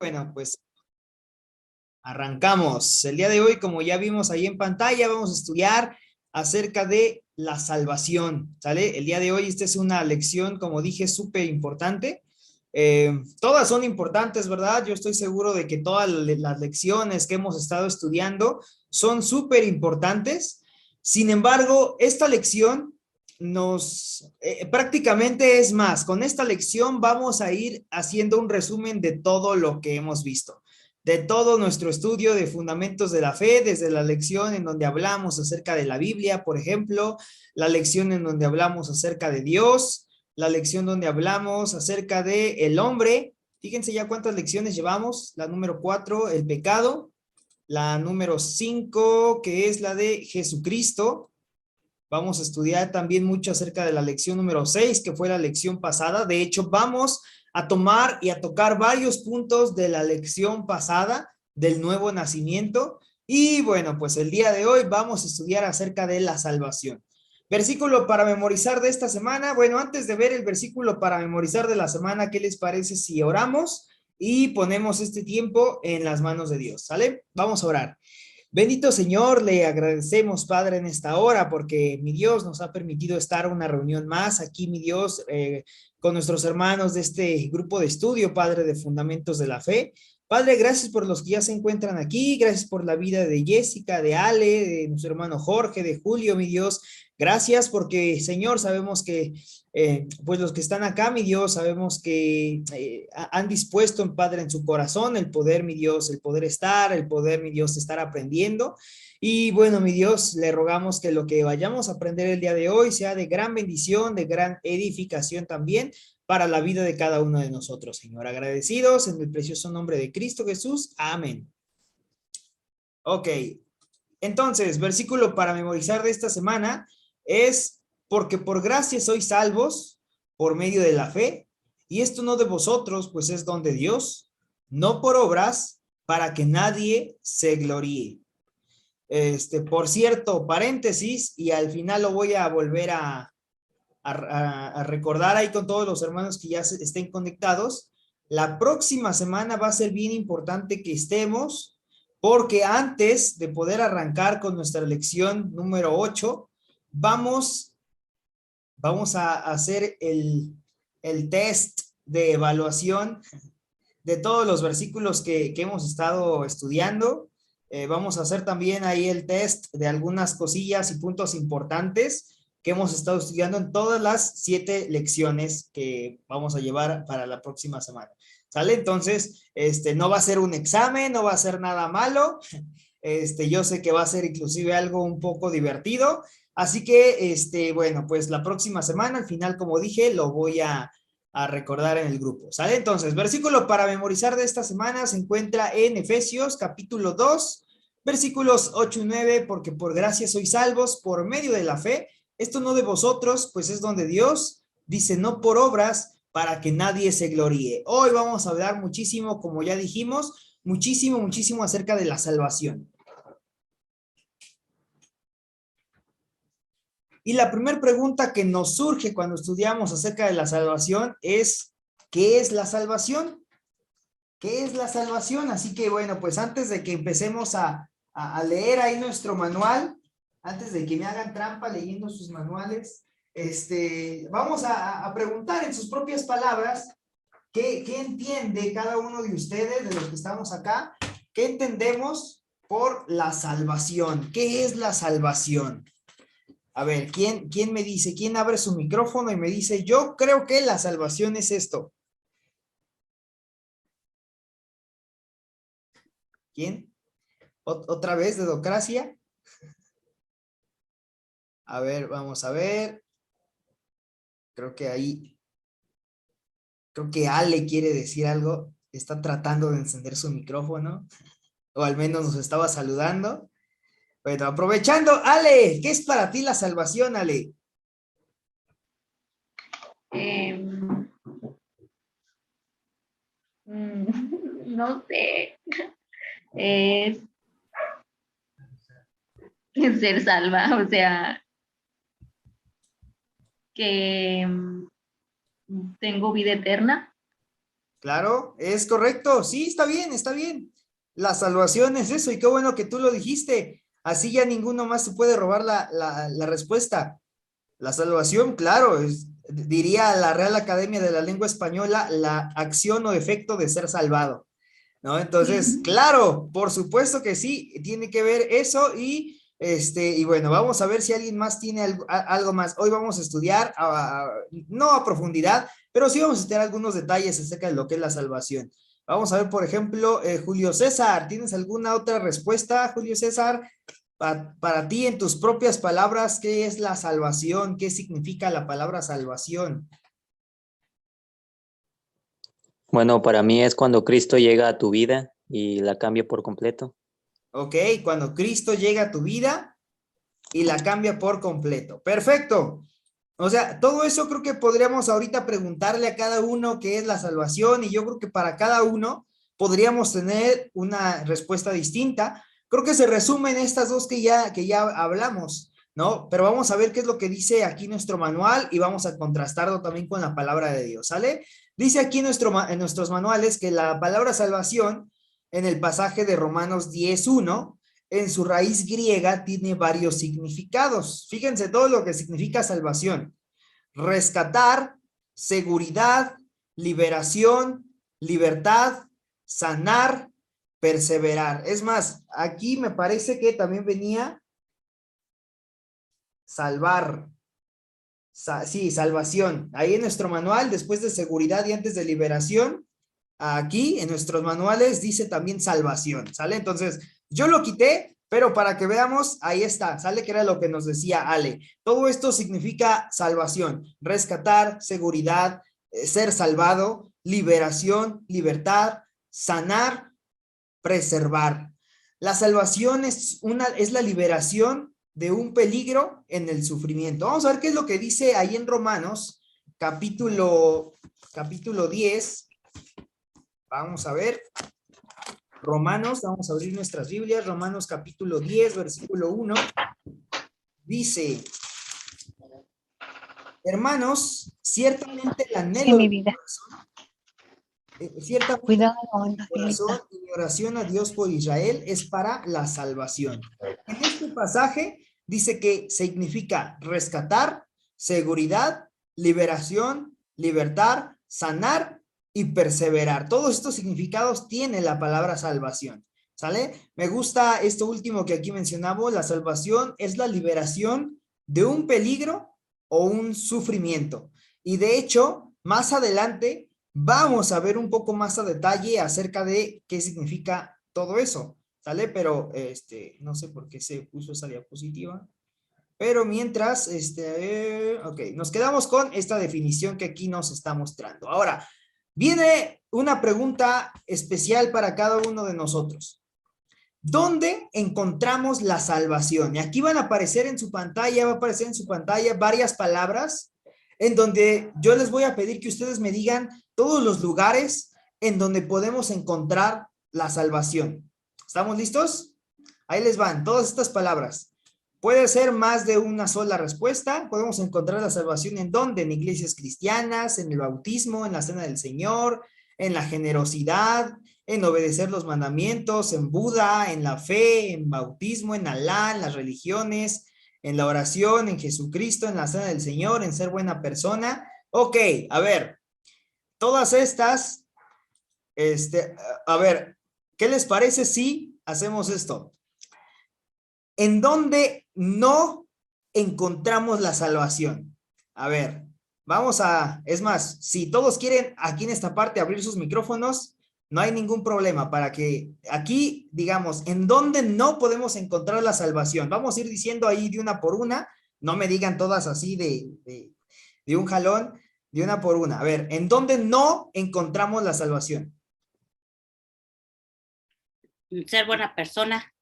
Bueno, pues arrancamos. El día de hoy, como ya vimos ahí en pantalla, vamos a estudiar acerca de la salvación, ¿sale? El día de hoy esta es una lección, como dije, súper importante. Todas son importantes, ¿verdad? Yo estoy seguro de que todas las lecciones que hemos estado estudiando son súper importantes. Sin embargo, esta lección nos prácticamente es más. Con esta lección vamos a ir haciendo un resumen de todo lo que hemos visto, de todo nuestro estudio de fundamentos de la fe, desde la lección en donde hablamos acerca de la Biblia, por ejemplo, la lección en donde hablamos acerca de Dios, la lección donde hablamos acerca de el hombre. Fíjense ya cuántas lecciones llevamos. La número 4, el pecado. La número 5, que es la de Jesucristo. Vamos a estudiar también mucho acerca de la lección número 6, que fue la lección pasada. De hecho, vamos a tomar y a tocar varios puntos de la lección pasada del nuevo nacimiento. Y bueno, pues el día de hoy vamos a estudiar acerca de la salvación. Versículo para memorizar de esta semana. Bueno, antes de ver el versículo para memorizar de la semana, ¿qué les parece si oramos y ponemos este tiempo en las manos de Dios? ¿Sale? Vamos a orar. Bendito Señor, le agradecemos, Padre, en esta hora, porque mi Dios nos ha permitido estar una reunión más aquí, mi Dios, con nuestros hermanos de este grupo de estudio, Padre, de Fundamentos de la Fe. Padre, gracias por los que ya se encuentran aquí, gracias por la vida de Jessica, de Ale, de nuestro hermano Jorge, de Julio, mi Dios. Gracias porque, Señor, sabemos que pues los que están acá, mi Dios, sabemos que han dispuesto, Padre, en su corazón el poder, mi Dios, el poder estar, el poder, mi Dios, estar aprendiendo. Y bueno, mi Dios, le rogamos que lo que vayamos a aprender el día de hoy sea de gran bendición, de gran edificación también para la vida de cada uno de nosotros, Señor. Agradecidos en el precioso nombre de Cristo Jesús. Amén. Ok, entonces, versículo para memorizar de esta semana es: porque por gracia sois salvos por medio de la fe, y esto no de vosotros, pues es don de Dios, no por obras, para que nadie se gloríe. Por cierto, paréntesis, y al final lo voy a volver a recordar ahí con todos los hermanos que ya estén conectados. La próxima semana va a ser bien importante que estemos, porque antes de poder arrancar con nuestra lección número 8, vamos, vamos a hacer el test de evaluación de todos los versículos que hemos estado estudiando. Vamos a hacer también ahí el test de algunas cosillas y puntos importantes que hemos estado estudiando en todas las 7 lecciones que vamos a llevar para la próxima semana. ¿Sale? Entonces, no va a ser un examen, no va a ser nada malo. Yo sé que va a ser inclusive algo un poco divertido. Así que, bueno, pues la próxima semana, al final, como dije, lo voy a recordar en el grupo, ¿sale? Entonces, versículo para memorizar de esta semana se encuentra en Efesios capítulo 2, versículos 8 y 9, porque por gracia sois salvos por medio de la fe, esto no de vosotros, pues es don de Dios, dice, no por obras, para que nadie se gloríe. Hoy vamos a hablar muchísimo, como ya dijimos, muchísimo acerca de la salvación. Y la primera pregunta que nos surge cuando estudiamos acerca de la salvación es: ¿qué es la salvación? ¿Qué es la salvación? Así que bueno, pues antes de que empecemos a leer ahí nuestro manual, antes de que me hagan trampa leyendo sus manuales, vamos a preguntar en sus propias palabras qué entiende cada uno de ustedes, de los que estamos acá, qué entendemos por la salvación. ¿Qué es la salvación? A ver, ¿quién me dice? ¿Quién abre su micrófono y me dice: yo creo que la salvación es esto? ¿Quién? ¿Otra vez, dedocracia? A ver, vamos a ver. Creo que ahí, creo que Ale quiere decir algo. Está tratando de encender su micrófono, o al menos nos estaba saludando. Bueno, aprovechando, Ale, ¿qué es para ti la salvación, Ale? Em, no sé, es ser salva, o sea, que tengo vida eterna Claro, es correcto. Sí, está bien, está bien. La salvación es eso, y qué bueno que tú lo dijiste. Así ya ninguno más se puede robar la respuesta. La salvación, claro, diría la Real Academia de la Lengua Española, la acción o efecto de ser salvado, ¿no? Entonces, claro, por supuesto que sí, tiene que ver eso y bueno, vamos a ver si alguien más tiene algo más. Hoy vamos a estudiar, no a profundidad, pero sí vamos a estudiar algunos detalles acerca de lo que es la salvación. Vamos a ver, por ejemplo, Julio César, ¿tienes alguna otra respuesta, Julio César? Para ti, en tus propias palabras, ¿qué es la salvación? ¿Qué significa la palabra salvación? Bueno, para mí es cuando Cristo llega a tu vida y la cambia por completo. Ok, cuando Cristo llega a tu vida y la cambia por completo. Perfecto. O sea, todo eso creo que podríamos ahorita preguntarle a cada uno qué es la salvación y yo creo que para cada uno podríamos tener una respuesta distinta. Creo que se resumen estas dos que ya hablamos, ¿no? Pero vamos a ver qué es lo que dice aquí nuestro manual y vamos a contrastarlo también con la palabra de Dios, ¿sale? Dice aquí en nuestros manuales que la palabra salvación en el pasaje de Romanos 10:1 en su raíz griega tiene varios significados. Fíjense todo lo que significa salvación: rescatar, seguridad, liberación, libertad, sanar, perseverar. Es más, aquí me parece que también venía salvar. Sí, salvación. Ahí en nuestro manual, después de seguridad y antes de liberación, aquí en nuestros manuales dice también salvación, ¿sale? Entonces, yo lo quité, pero para que veamos, ahí está, ¿sale? Que era lo que nos decía Ale. Todo esto significa salvación, rescatar, seguridad, ser salvado, liberación, libertad, sanar, preservar. La salvación es la liberación de un peligro en el sufrimiento. Vamos a ver qué es lo que dice ahí en Romanos, capítulo 10. Vamos a ver. Romanos, vamos a abrir nuestras Biblias. Romanos capítulo 10, versículo 1. Dice: hermanos, ciertamente el Sí, anhelo mi de mi vida. corazón, ciertamente Cuidado un momento, mi corazón Angelita. y mi oración a Dios por Israel es para la salvación. En este pasaje dice que significa rescatar, seguridad, liberación, libertad, sanar y perseverar. Todos estos significados tiene la palabra salvación, ¿sale? Me gusta esto último que aquí mencionamos: la salvación es la liberación de un peligro o un sufrimiento. Y de hecho, más adelante vamos a ver un poco más a detalle acerca de qué significa todo eso, ¿sale? Pero, no sé por qué se puso esa diapositiva. Pero mientras, ok, nos quedamos con esta definición que aquí nos está mostrando. Ahora, viene una pregunta especial para cada uno de nosotros. ¿Dónde encontramos la salvación? Y aquí van a aparecer en su pantalla, va a aparecer en su pantalla varias palabras en donde yo les voy a pedir que ustedes me digan todos los lugares en donde podemos encontrar la salvación. ¿Estamos listos? Ahí les van todas estas palabras. Puede ser más de una sola respuesta. Podemos encontrar la salvación en dónde: en iglesias cristianas, en el bautismo, en la cena del Señor, en la generosidad, en obedecer los mandamientos, en Buda, en la fe, en bautismo, en Alá, en las religiones, en la oración, en Jesucristo, en la cena del Señor, en ser buena persona. Ok, a ver, todas estas, a ver, ¿qué les parece si hacemos esto? ¿En dónde no encontramos la salvación? A ver, es más, si todos quieren aquí en esta parte abrir sus micrófonos, no hay ningún problema para que aquí digamos en dónde no podemos encontrar la salvación. Vamos a ir diciendo ahí de una por una, no me digan todas así de un jalón, de una por una. A ver, ¿en dónde no encontramos la salvación? Ser buena persona.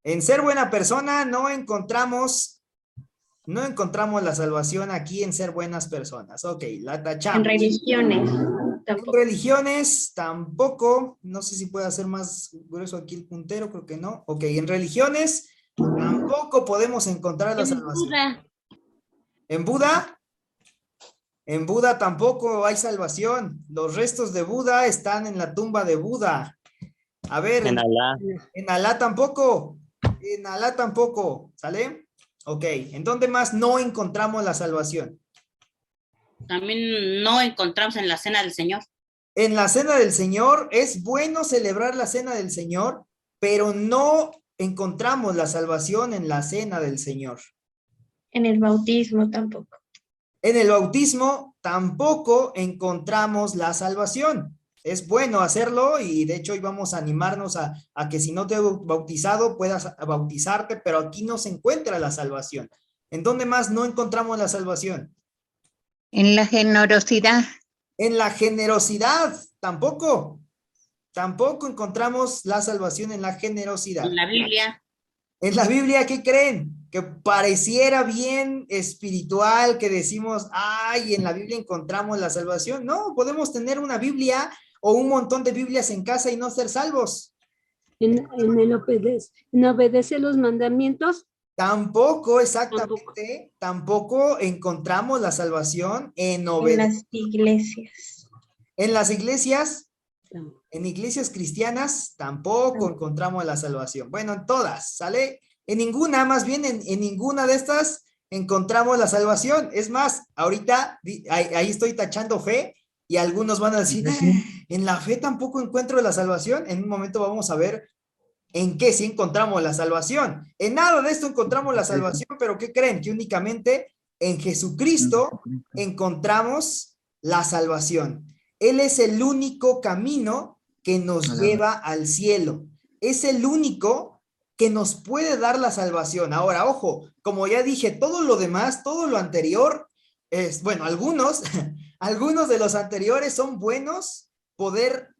En ser buena persona no encontramos la salvación aquí en ser buenas personas. Ok, la tachamos. En religiones, En tampoco. religiones tampoco. No sé si puede hacer más grueso aquí el puntero, creo que no. Ok, en religiones tampoco podemos encontrar la En salvación. Buda. ¿En Buda? En Buda tampoco hay salvación. Los restos de Buda están en la tumba de Buda. A ver, En Alá. en Alá tampoco. En Alá tampoco. ¿Sale? Ok. ¿En dónde más no encontramos la salvación? También no encontramos en la cena del Señor. En la cena del Señor es bueno celebrar la cena del Señor, pero no encontramos la salvación en la cena del Señor. En el bautismo tampoco. En el bautismo tampoco encontramos la salvación. Es bueno hacerlo y de hecho hoy vamos a animarnos a que si no te has bautizado puedas bautizarte, pero aquí no se encuentra la salvación. ¿En dónde más no encontramos la salvación? En la generosidad. En la generosidad, tampoco. Tampoco encontramos la salvación en la generosidad. En la Biblia. En la Biblia, ¿qué creen? Que pareciera bien espiritual, que decimos, ay, en la Biblia encontramos la salvación. No, podemos tener una Biblia o un montón de Biblias en casa y no ser salvos. En obedecer los mandamientos. Tampoco, exactamente, tampoco encontramos la salvación en En obedecer. las iglesias. En las iglesias, en iglesias cristianas, tampoco encontramos la salvación. Bueno, en todas, ¿sale? En ninguna, más bien en ninguna de estas encontramos la salvación. Es más, ahorita ahí estoy tachando fe y algunos van a decir, en la fe tampoco encuentro la salvación. En un momento vamos a ver en qué sí encontramos la salvación. En nada de esto encontramos la salvación, pero ¿qué creen? Que únicamente en Jesucristo encontramos la salvación. Él es el único camino que nos lleva al cielo. Es el único que nos puede dar la salvación. Ahora, ojo, como ya dije, todo lo demás, todo lo anterior, bueno, algunos de los anteriores son buenos poder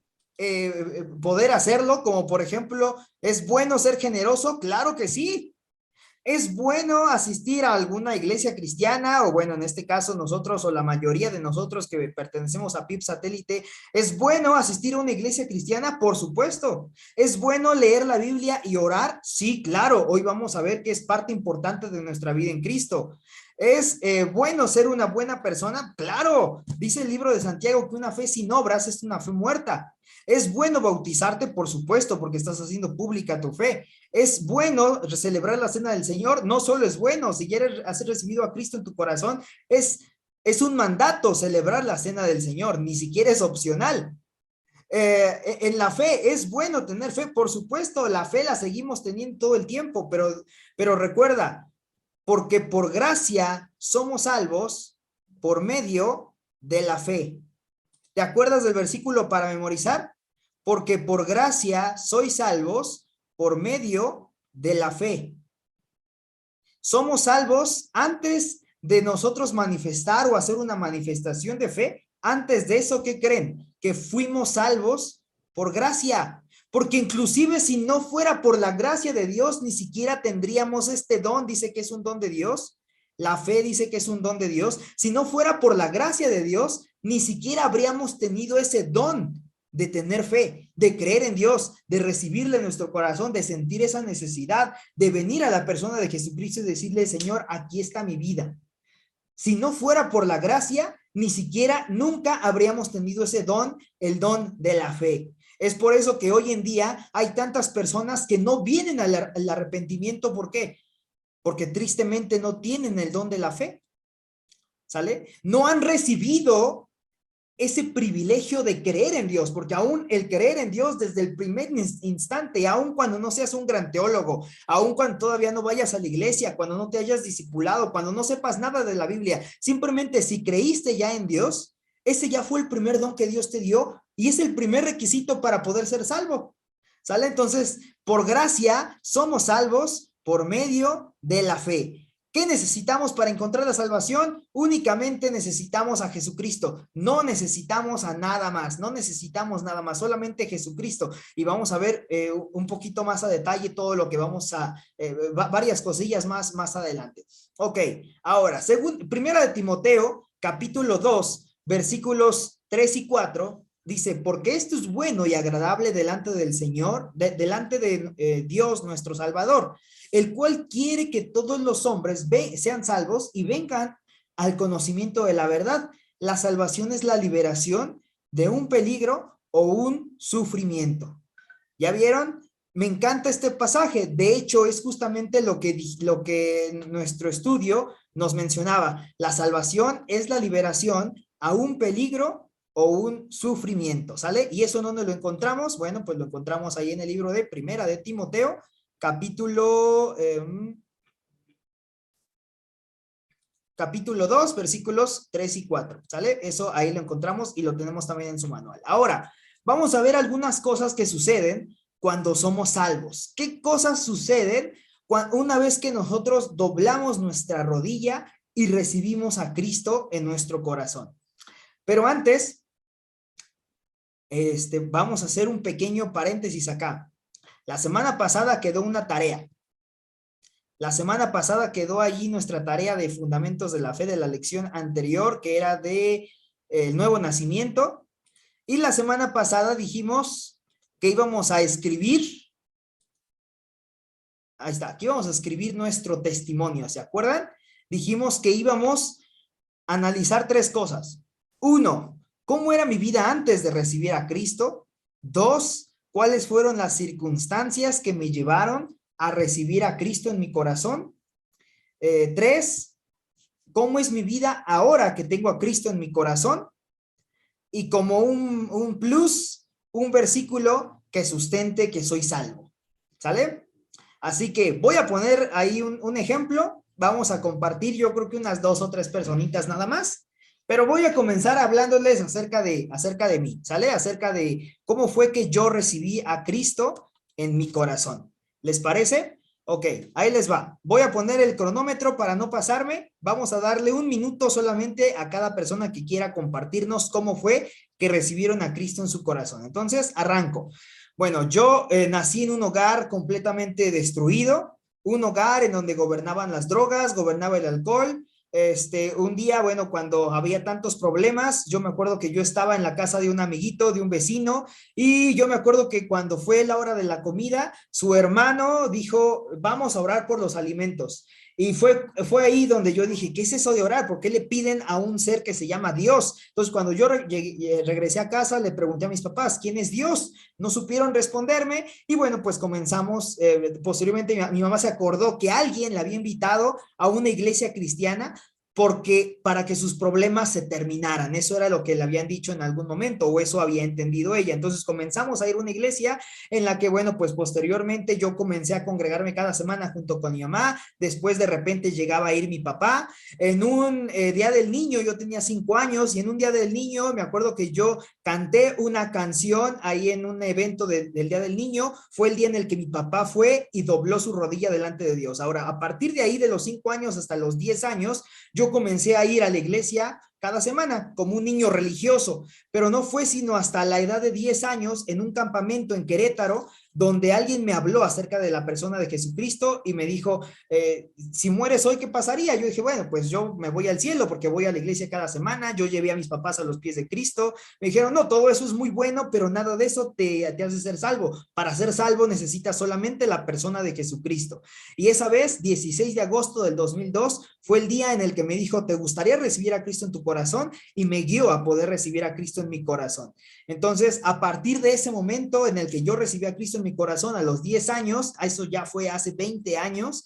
hacerlo, como por ejemplo, ¿es bueno ser generoso? Claro que sí. ¿Es bueno asistir a alguna iglesia cristiana? O bueno, en este caso nosotros o la mayoría de nosotros que pertenecemos a PIB Satélite, ¿es bueno asistir a una iglesia cristiana? Por supuesto. ¿Es bueno leer la Biblia y orar? Sí, claro. Hoy vamos a ver que es parte importante de nuestra vida en Cristo. ¿Es bueno ser una buena persona? Claro. Dice el libro de Santiago que una fe sin obras es una fe muerta. ¿Es bueno bautizarte? Por supuesto, porque estás haciendo pública tu fe. ¿Es bueno celebrar la cena del Señor? No solo es bueno, si quieres hacer recibido a Cristo en tu corazón, es un mandato celebrar la cena del Señor, ni siquiera es opcional. En la fe, ¿es bueno tener fe? Por supuesto, la fe la seguimos teniendo todo el tiempo, pero recuerda, porque por gracia somos salvos por medio de la fe. ¿Te acuerdas del versículo para memorizar? Porque por gracia sois salvos por medio de la fe. Somos salvos antes de nosotros manifestar o hacer una manifestación de fe. Antes de eso, ¿qué creen? Que fuimos salvos por gracia. Porque inclusive si no fuera por la gracia de Dios, ni siquiera tendríamos este don. Dice que es un don de Dios. La fe dice que es un don de Dios. Si no fuera por la gracia de Dios, ni siquiera habríamos tenido ese don de tener fe, de creer en Dios, de recibirle en nuestro corazón, de sentir esa necesidad, de venir a la persona de Jesucristo y decirle, Señor, aquí está mi vida. Si no fuera por la gracia, ni siquiera nunca habríamos tenido ese don, el don de la fe. Es por eso que hoy en día hay tantas personas que no vienen al arrepentimiento. ¿Por qué? Porque tristemente no tienen el don de la fe. ¿Sale? No han recibido ese privilegio de creer en Dios, porque aún el creer en Dios desde el primer instante, aún cuando no seas un gran teólogo, aún cuando todavía no vayas a la iglesia, cuando no te hayas discipulado, cuando no sepas nada de la Biblia, simplemente si creíste ya en Dios, ese ya fue el primer don que Dios te dio y es el primer requisito para poder ser salvo. ¿Sale? Entonces, por gracia somos salvos por medio de la fe. ¿Qué necesitamos para encontrar la salvación? Únicamente necesitamos a Jesucristo. No necesitamos a nada más. No necesitamos nada más. Solamente Jesucristo. Y vamos a ver un poquito más a detalle todo lo que vamos a... varias cosillas más adelante. Ok, ahora, primera de Timoteo, capítulo 2, versículos 3 y 4, dice, porque esto es bueno y agradable delante del Señor, delante de Dios nuestro Salvador, el cual quiere que todos los hombres sean salvos y vengan al conocimiento de la verdad. la salvación es la liberación de un peligro o un sufrimiento. ¿Ya vieron? Me encanta este pasaje. De hecho, es justamente lo que nuestro estudio nos mencionaba. La salvación es la liberación a un peligro o un sufrimiento, ¿sale? ¿Y eso dónde lo encontramos? Bueno, pues lo encontramos ahí en el libro de Primera de Timoteo, capítulo 2, versículos 3 y 4, ¿sale? Eso ahí lo encontramos y lo tenemos también en su manual. Ahora, vamos a ver algunas cosas que suceden cuando somos salvos. ¿Qué cosas suceden una vez que nosotros doblamos nuestra rodilla y recibimos a Cristo en nuestro corazón? Pero antes, vamos a hacer un pequeño paréntesis acá. La semana pasada quedó una tarea. La semana pasada quedó allí nuestra tarea de fundamentos de la fe de la lección anterior, que era de el nuevo nacimiento. Y la semana pasada dijimos que íbamos a escribir. Ahí está, aquí vamos a escribir nuestro testimonio, ¿se acuerdan? Dijimos que íbamos a analizar 3 cosas. 1, ¿cómo era mi vida antes de recibir a Cristo? 2, ¿cuáles fueron las circunstancias que me llevaron a recibir a Cristo en mi corazón? 3, ¿cómo es mi vida ahora que tengo a Cristo en mi corazón? Y como un plus, un versículo que sustente que soy salvo. ¿Sale? Así que voy a poner ahí un ejemplo. Vamos a compartir, yo creo que unas 2 o 3 personitas nada más. Pero voy a comenzar hablándoles acerca de mí, ¿sale? Acerca de cómo fue que yo recibí a Cristo en mi corazón. ¿Les parece? Ok, ahí les va. Voy a poner el cronómetro para no pasarme. Vamos a darle 1 minuto solamente a cada persona que quiera compartirnos cómo fue que recibieron a Cristo en su corazón. Entonces, arranco. Bueno, yo nací en un hogar completamente destruido, un hogar en donde gobernaban las drogas, gobernaba el alcohol. Un día, bueno, cuando había tantos problemas, yo me acuerdo que yo estaba en la casa de un amiguito, de un vecino, y yo me acuerdo que cuando fue la hora de la comida, su hermano dijo, vamos a orar por los alimentos. Y fue ahí donde yo dije, ¿qué es eso de orar? ¿Por qué le piden a un ser que se llama Dios? Entonces, cuando yo regresé a casa, le pregunté a mis papás, ¿quién es Dios? No supieron responderme y bueno, pues comenzamos, posteriormente mi mamá se acordó que alguien la había invitado a una iglesia cristiana para que sus problemas se terminaran. Eso era lo que le habían dicho en algún momento, o eso había entendido ella. Entonces comenzamos a ir a una iglesia en la que, bueno, pues posteriormente yo comencé a congregarme cada semana junto con mi mamá. Después de repente llegaba a ir mi papá. En un día del niño, yo tenía 5 años, y en un día del niño me acuerdo que yo canté una canción ahí en un evento del Día del Niño. Fue el día en el que mi papá fue y dobló su rodilla delante de Dios. Ahora, a partir de ahí, de los 5 años hasta los 10 años, yo comencé a ir a la iglesia cada semana como un niño religioso, pero no fue sino hasta la edad de 10 años en un campamento en Querétaro donde alguien me habló acerca de la persona de Jesucristo y me dijo, si mueres hoy, ¿qué pasaría? Yo dije, bueno, pues yo me voy al cielo porque voy a la iglesia cada semana. Yo llevé a mis papás a los pies de Cristo. Me dijeron, no, todo eso es muy bueno, pero nada de eso te hace ser salvo. Para ser salvo necesitas solamente la persona de Jesucristo. Y esa vez, 16 de agosto del 2002, fue el día en el que me dijo, ¿te gustaría recibir a Cristo en tu corazón? Y me guió a poder recibir a Cristo en mi corazón. Entonces, a partir de ese momento en el que yo recibí a Cristo en mi corazón a los 10 años, eso ya fue hace 20 años,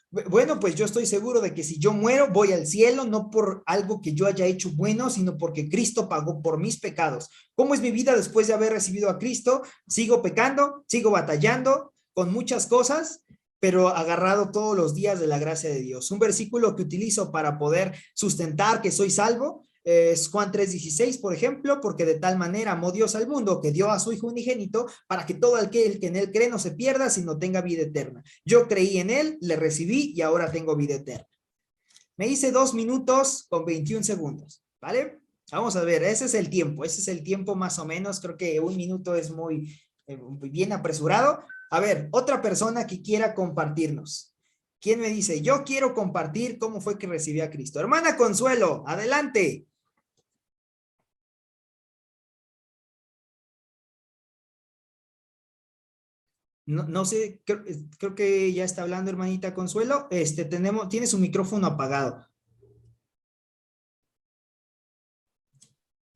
bueno, pues yo estoy seguro de que si yo muero, voy al cielo, no por algo que yo haya hecho bueno, sino porque Cristo pagó por mis pecados. ¿Cómo es mi vida después de haber recibido a Cristo? Sigo pecando, sigo batallando con muchas cosas, pero agarrado todos los días de la gracia de Dios. Un versículo que utilizo para poder sustentar que soy salvo es Juan 3:16, por ejemplo, porque de tal manera amó Dios al mundo que dio a su Hijo unigénito para que todo aquel que en él cree no se pierda, sino tenga vida eterna. Yo creí en él, le recibí y ahora tengo vida eterna. Me hice 2 minutos con 21 segundos, ¿vale? Vamos a ver, ese es el tiempo más o menos. Creo que 1 minuto es muy bien apresurado. A ver, otra persona que quiera compartirnos. ¿Quién me dice? Yo quiero compartir cómo fue que recibí a Cristo. Hermana Consuelo, adelante. No sé, creo que ya está hablando hermanita Consuelo. Tiene su micrófono apagado.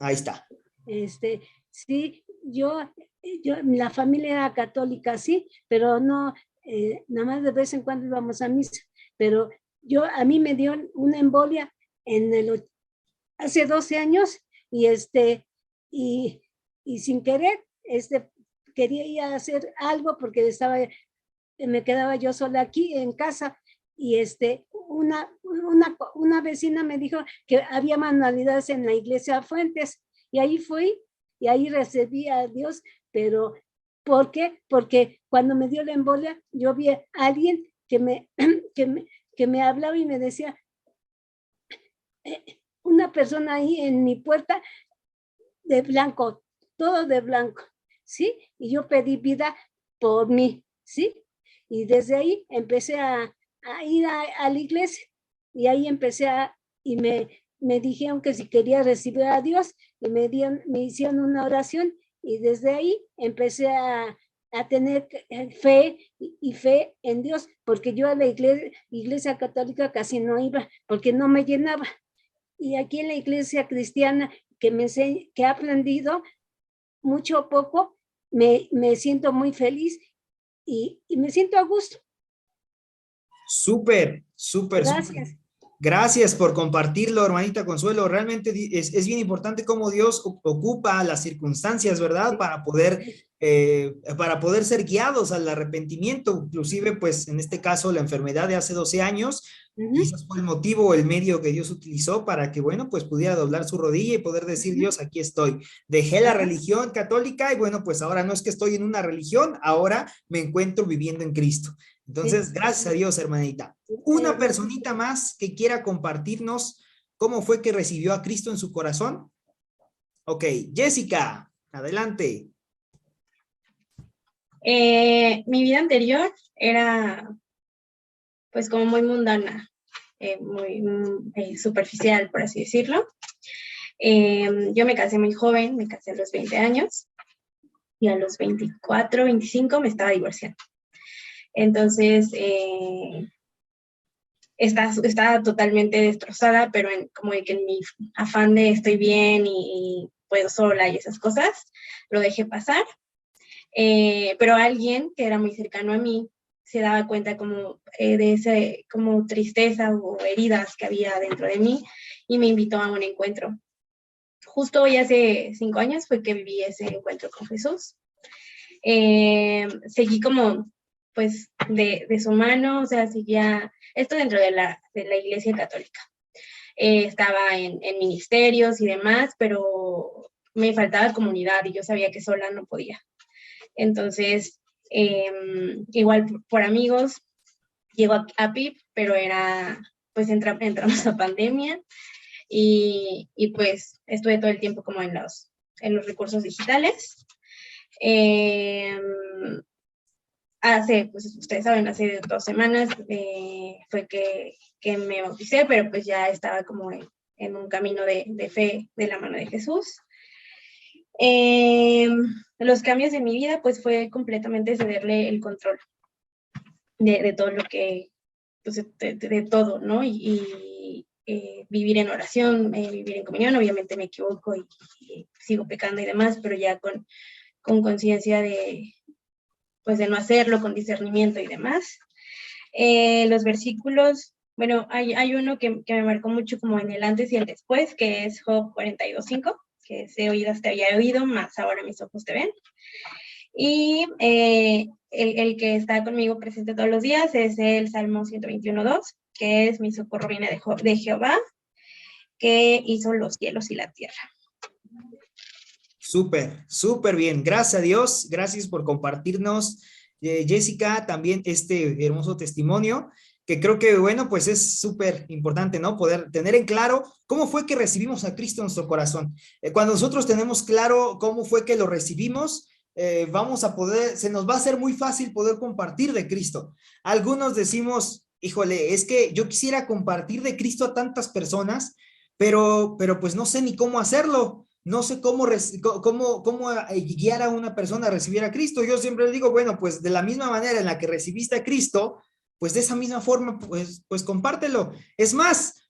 Ahí está. Sí, la familia era católica, sí, pero no, nada más de vez en cuando íbamos a misa, pero a mí me dio una embolia hace 12 años y y sin querer, quería ir a hacer algo porque me quedaba yo sola aquí en casa y una vecina me dijo que había manualidades en la iglesia Fuentes y ahí fui y ahí recibí a Dios, pero ¿por qué? Porque cuando me dio la embolia yo vi a alguien que me hablaba y me decía, una persona ahí en mi puerta de blanco, todo de blanco, ¿sí? Y yo pedí vida por mí, ¿sí? Y desde ahí empecé a ir a la iglesia y ahí y me dijeron que si quería recibir a Dios y me hicieron una oración y desde ahí empecé a tener fe y fe en Dios, porque yo a la iglesia católica casi no iba, porque no me llenaba. Y aquí en la iglesia cristiana que he aprendido mucho o poco, me siento muy feliz y me siento a gusto. Súper, súper, Gracias. súper. Gracias por compartirlo, hermanita Consuelo. Realmente es bien importante cómo Dios ocupa las circunstancias, ¿verdad? Sí. Para poder ser guiados al arrepentimiento. Inclusive, pues, en este caso, la enfermedad de hace 12 años, quizás fue el motivo o el medio que Dios utilizó para que, bueno, pues pudiera doblar su rodilla y poder decir, Dios, aquí estoy. Dejé la religión católica y, bueno, pues ahora no es que estoy en una religión, ahora me encuentro viviendo en Cristo. Entonces, gracias a Dios, hermanita. Una personita más que quiera compartirnos cómo fue que recibió a Cristo en su corazón. Ok, Jessica, adelante. Mi vida anterior era pues como muy mundana, muy superficial, por así decirlo. Yo me casé muy joven, me casé a los 20 años y a los 24, 25 me estaba divorciando. Entonces, estaba totalmente destrozada, pero como que en mi afán de estoy bien y puedo sola y esas cosas, lo dejé pasar. Pero alguien que era muy cercano a mí se daba cuenta como de ese como tristeza o heridas que había dentro de mí y me invitó a un encuentro. Justo hoy hace 5 años fue que viví ese encuentro con Jesús. Seguí como pues de su mano, o sea, seguía esto dentro de la Iglesia Católica. Estaba en ministerios y demás, pero me faltaba comunidad y yo sabía que sola no podía. Entonces, igual por amigos, llego a PIP, pero pues entramos a pandemia y pues estuve todo el tiempo como en los recursos digitales. Pues ustedes saben, hace 2 semanas fue que me bauticé, pero pues ya estaba como en un camino de fe de la mano de Jesús. Los cambios en mi vida pues fue completamente cederle el control de todo lo que, pues de todo, ¿no? Y vivir en oración, vivir en comunión, obviamente me equivoco y sigo pecando y demás, pero ya con conciencia de no hacerlo, con discernimiento y demás. Los versículos, bueno, hay uno que me marcó mucho como en el antes y el después, que es Job 42:5, que de oídas te había oído, más ahora mis ojos te ven. Y el que está conmigo presente todos los días es el Salmo 121:2, que es mi socorro viene de Jehová, que hizo los cielos y la tierra. Súper, súper bien. Gracias a Dios. Gracias por compartirnos, Jessica, también este hermoso testimonio, que creo que, bueno, pues es súper importante, ¿no? Poder tener en claro cómo fue que recibimos a Cristo en nuestro corazón. Cuando nosotros tenemos claro cómo fue que lo recibimos, se nos va a hacer muy fácil poder compartir de Cristo. Algunos decimos, híjole, es que yo quisiera compartir de Cristo a tantas personas, pero pues no sé ni cómo hacerlo. No sé cómo guiar a una persona a recibir a Cristo. Yo siempre le digo, bueno, pues de la misma manera en la que recibiste a Cristo, pues de esa misma forma, pues compártelo. Es más,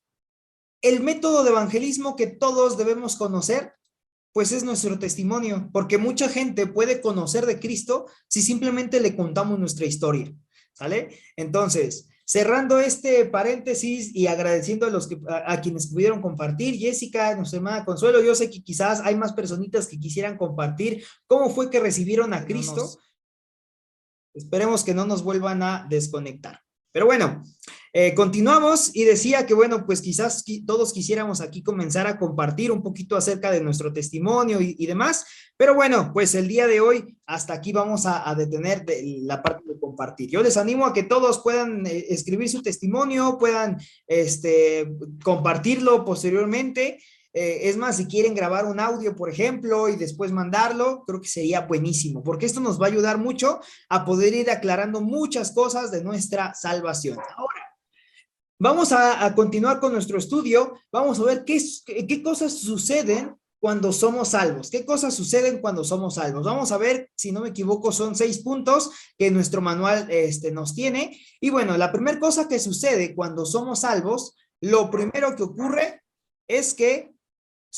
el método de evangelismo que todos debemos conocer pues es nuestro testimonio, porque mucha gente puede conocer de Cristo si simplemente le contamos nuestra historia, ¿sale? Entonces, cerrando este paréntesis y agradeciendo a quienes pudieron compartir, Jessica, nuestra hermana Consuelo, yo sé que quizás hay más personitas que quisieran compartir cómo fue que recibieron a Cristo. Esperemos que no nos vuelvan a desconectar. Pero bueno, continuamos y decía que bueno, pues quizás todos quisiéramos aquí comenzar a compartir un poquito acerca de nuestro testimonio y demás, pero bueno, pues el día de hoy hasta aquí vamos a detener la parte de compartir. Yo les animo a que todos puedan escribir su testimonio, puedan compartirlo posteriormente. Es más, si quieren grabar un audio, por ejemplo, y después mandarlo, creo que sería buenísimo, porque esto nos va a ayudar mucho a poder ir aclarando muchas cosas de nuestra salvación. Ahora, vamos a continuar con nuestro estudio. Vamos a ver qué cosas suceden cuando somos salvos. ¿Qué cosas suceden cuando somos salvos? Vamos a ver, si no me equivoco, son 6 puntos que nuestro manual nos tiene. Y bueno, la primera cosa que sucede cuando somos salvos, lo primero que ocurre es que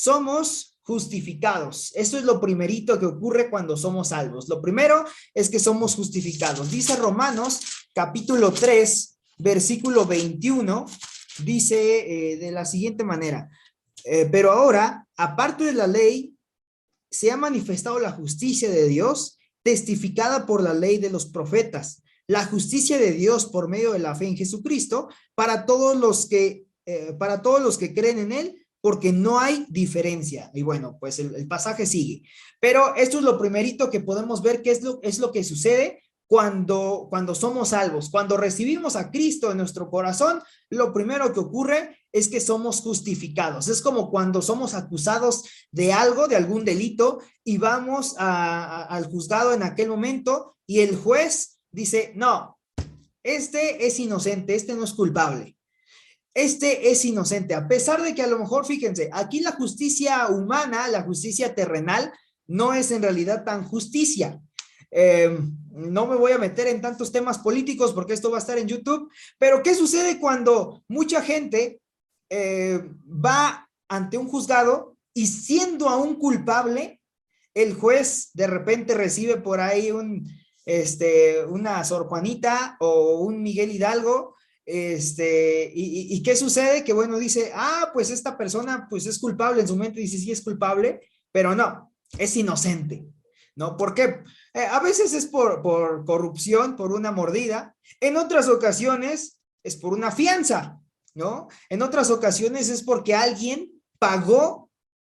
somos justificados. Esto es lo primerito que ocurre cuando somos salvos. Lo primero es que somos justificados. Dice Romanos capítulo 3, versículo 21, dice de la siguiente manera, pero ahora, aparte de la ley, se ha manifestado la justicia de Dios, testificada por la ley de los profetas, la justicia de Dios por medio de la fe en Jesucristo, para todos los que creen en Él, porque no hay diferencia. Y bueno, pues el pasaje sigue. Pero esto es lo primerito que podemos ver, que es lo que sucede cuando somos salvos. Cuando recibimos a Cristo en nuestro corazón, lo primero que ocurre es que somos justificados. Es como cuando somos acusados de algo, de algún delito, y vamos al juzgado en aquel momento, y el juez dice, no, este es inocente, este no es culpable. Este es inocente, a pesar de que a lo mejor, fíjense, aquí la justicia humana, la justicia terrenal, no es en realidad tan justicia. No me voy a meter en tantos temas políticos porque esto va a estar en YouTube, pero ¿qué sucede cuando mucha gente va ante un juzgado y siendo aún culpable, el juez de repente recibe por ahí una Sor Juanita o un Miguel Hidalgo? ¿Y qué sucede? Que bueno, dice, pues esta persona pues es culpable, en su mente dice sí es culpable, pero no, es inocente, ¿no? ¿Por qué? A veces es por corrupción, por una mordida, en otras ocasiones es por una fianza, ¿no? En otras ocasiones es porque alguien pagó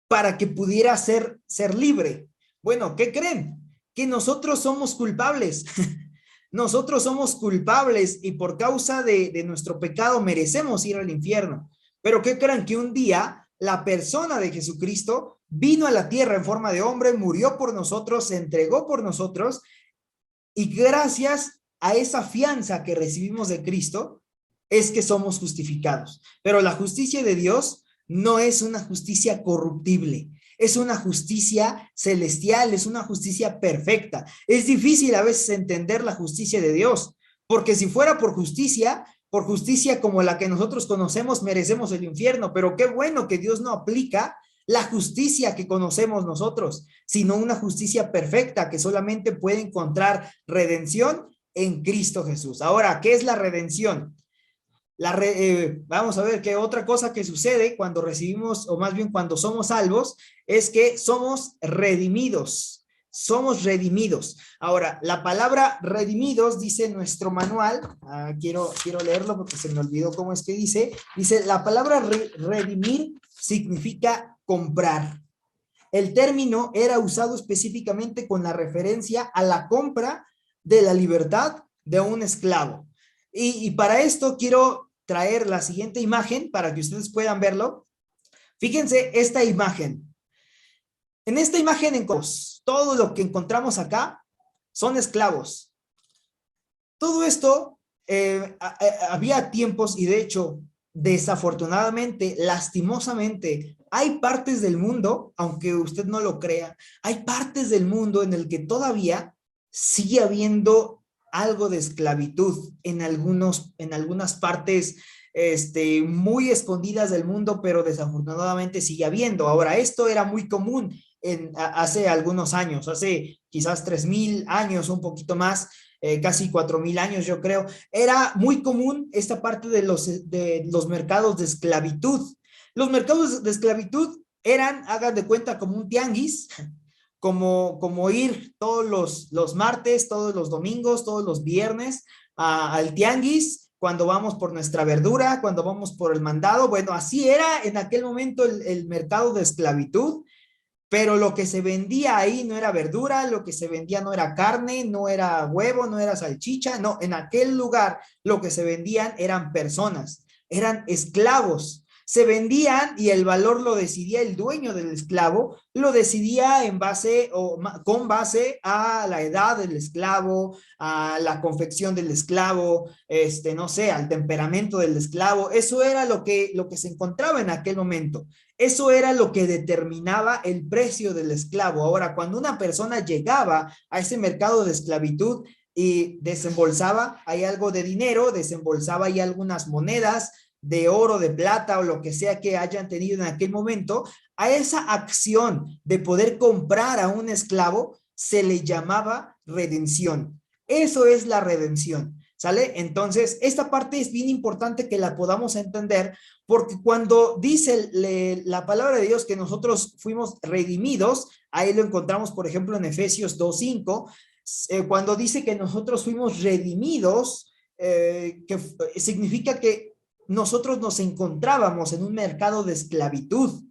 para que pudiera ser libre. Bueno, ¿qué creen? Que nosotros somos culpables. Nosotros somos culpables y por causa de nuestro pecado merecemos ir al infierno. Pero ¿qué creen? Que un día la persona de Jesucristo vino a la tierra en forma de hombre, murió por nosotros, se entregó por nosotros, y gracias a esa fianza que recibimos de Cristo es que somos justificados. Pero la justicia de Dios no es una justicia corruptible. Es una justicia celestial, es una justicia perfecta. Es difícil a veces entender la justicia de Dios, porque si fuera por justicia como la que nosotros conocemos, merecemos el infierno, pero qué bueno que Dios no aplica la justicia que conocemos nosotros, sino una justicia perfecta que solamente puede encontrar redención en Cristo Jesús. Ahora, ¿qué es la redención? Vamos a ver qué otra cosa que sucede cuando recibimos, o más bien cuando somos salvos, es que somos redimidos. Somos redimidos. Ahora, la palabra redimidos dice nuestro manual, quiero leerlo porque se me olvidó cómo es que dice. Dice, la palabra redimir significa comprar. El término era usado específicamente con la referencia a la compra de la libertad de un esclavo. Y para esto quiero traer la siguiente imagen para que ustedes puedan verlo. Fíjense esta imagen. En esta imagen, todo lo que encontramos acá son esclavos. Todo esto, había tiempos, y de hecho, desafortunadamente, lastimosamente, hay partes del mundo, aunque usted no lo crea, hay partes del mundo en el que todavía sigue habiendo algo de esclavitud en algunas partes muy escondidas del mundo, pero desafortunadamente sigue habiendo. Ahora, esto era muy común hace algunos años, hace quizás 3,000 años, un poquito más, casi 4,000 años, yo creo. Era muy común esta parte de los mercados de esclavitud. Los mercados de esclavitud eran, hagan de cuenta, como un tianguis, como ir todos los martes, todos los domingos, todos los viernes al tianguis, cuando vamos por nuestra verdura, cuando vamos por el mandado. Bueno, así era en aquel momento el mercado de esclavitud, pero lo que se vendía ahí no era verdura, lo que se vendía no era carne, no era huevo, no era salchicha, no, en aquel lugar lo que se vendían eran personas, eran esclavos. Se vendían y el valor lo decidía el dueño del esclavo, lo decidía en base o con base a la edad del esclavo, a la confección del esclavo, no sé, al temperamento del esclavo. Eso era lo que se encontraba en aquel momento. Eso era lo que determinaba el precio del esclavo. Ahora, cuando una persona llegaba a ese mercado de esclavitud y desembolsaba ahí algo de dinero, desembolsaba ahí algunas monedas de oro, de plata o lo que sea que hayan tenido en aquel momento, a esa acción de poder comprar a un esclavo se le llamaba redención. Eso es la redención, ¿sale? Entonces, esta parte es bien importante que la podamos entender, porque cuando dice la palabra de Dios que nosotros fuimos redimidos, ahí lo encontramos, por ejemplo, en Efesios 2:5, cuando dice que nosotros fuimos redimidos, que significa que nosotros nos encontrábamos en un mercado de esclavitud,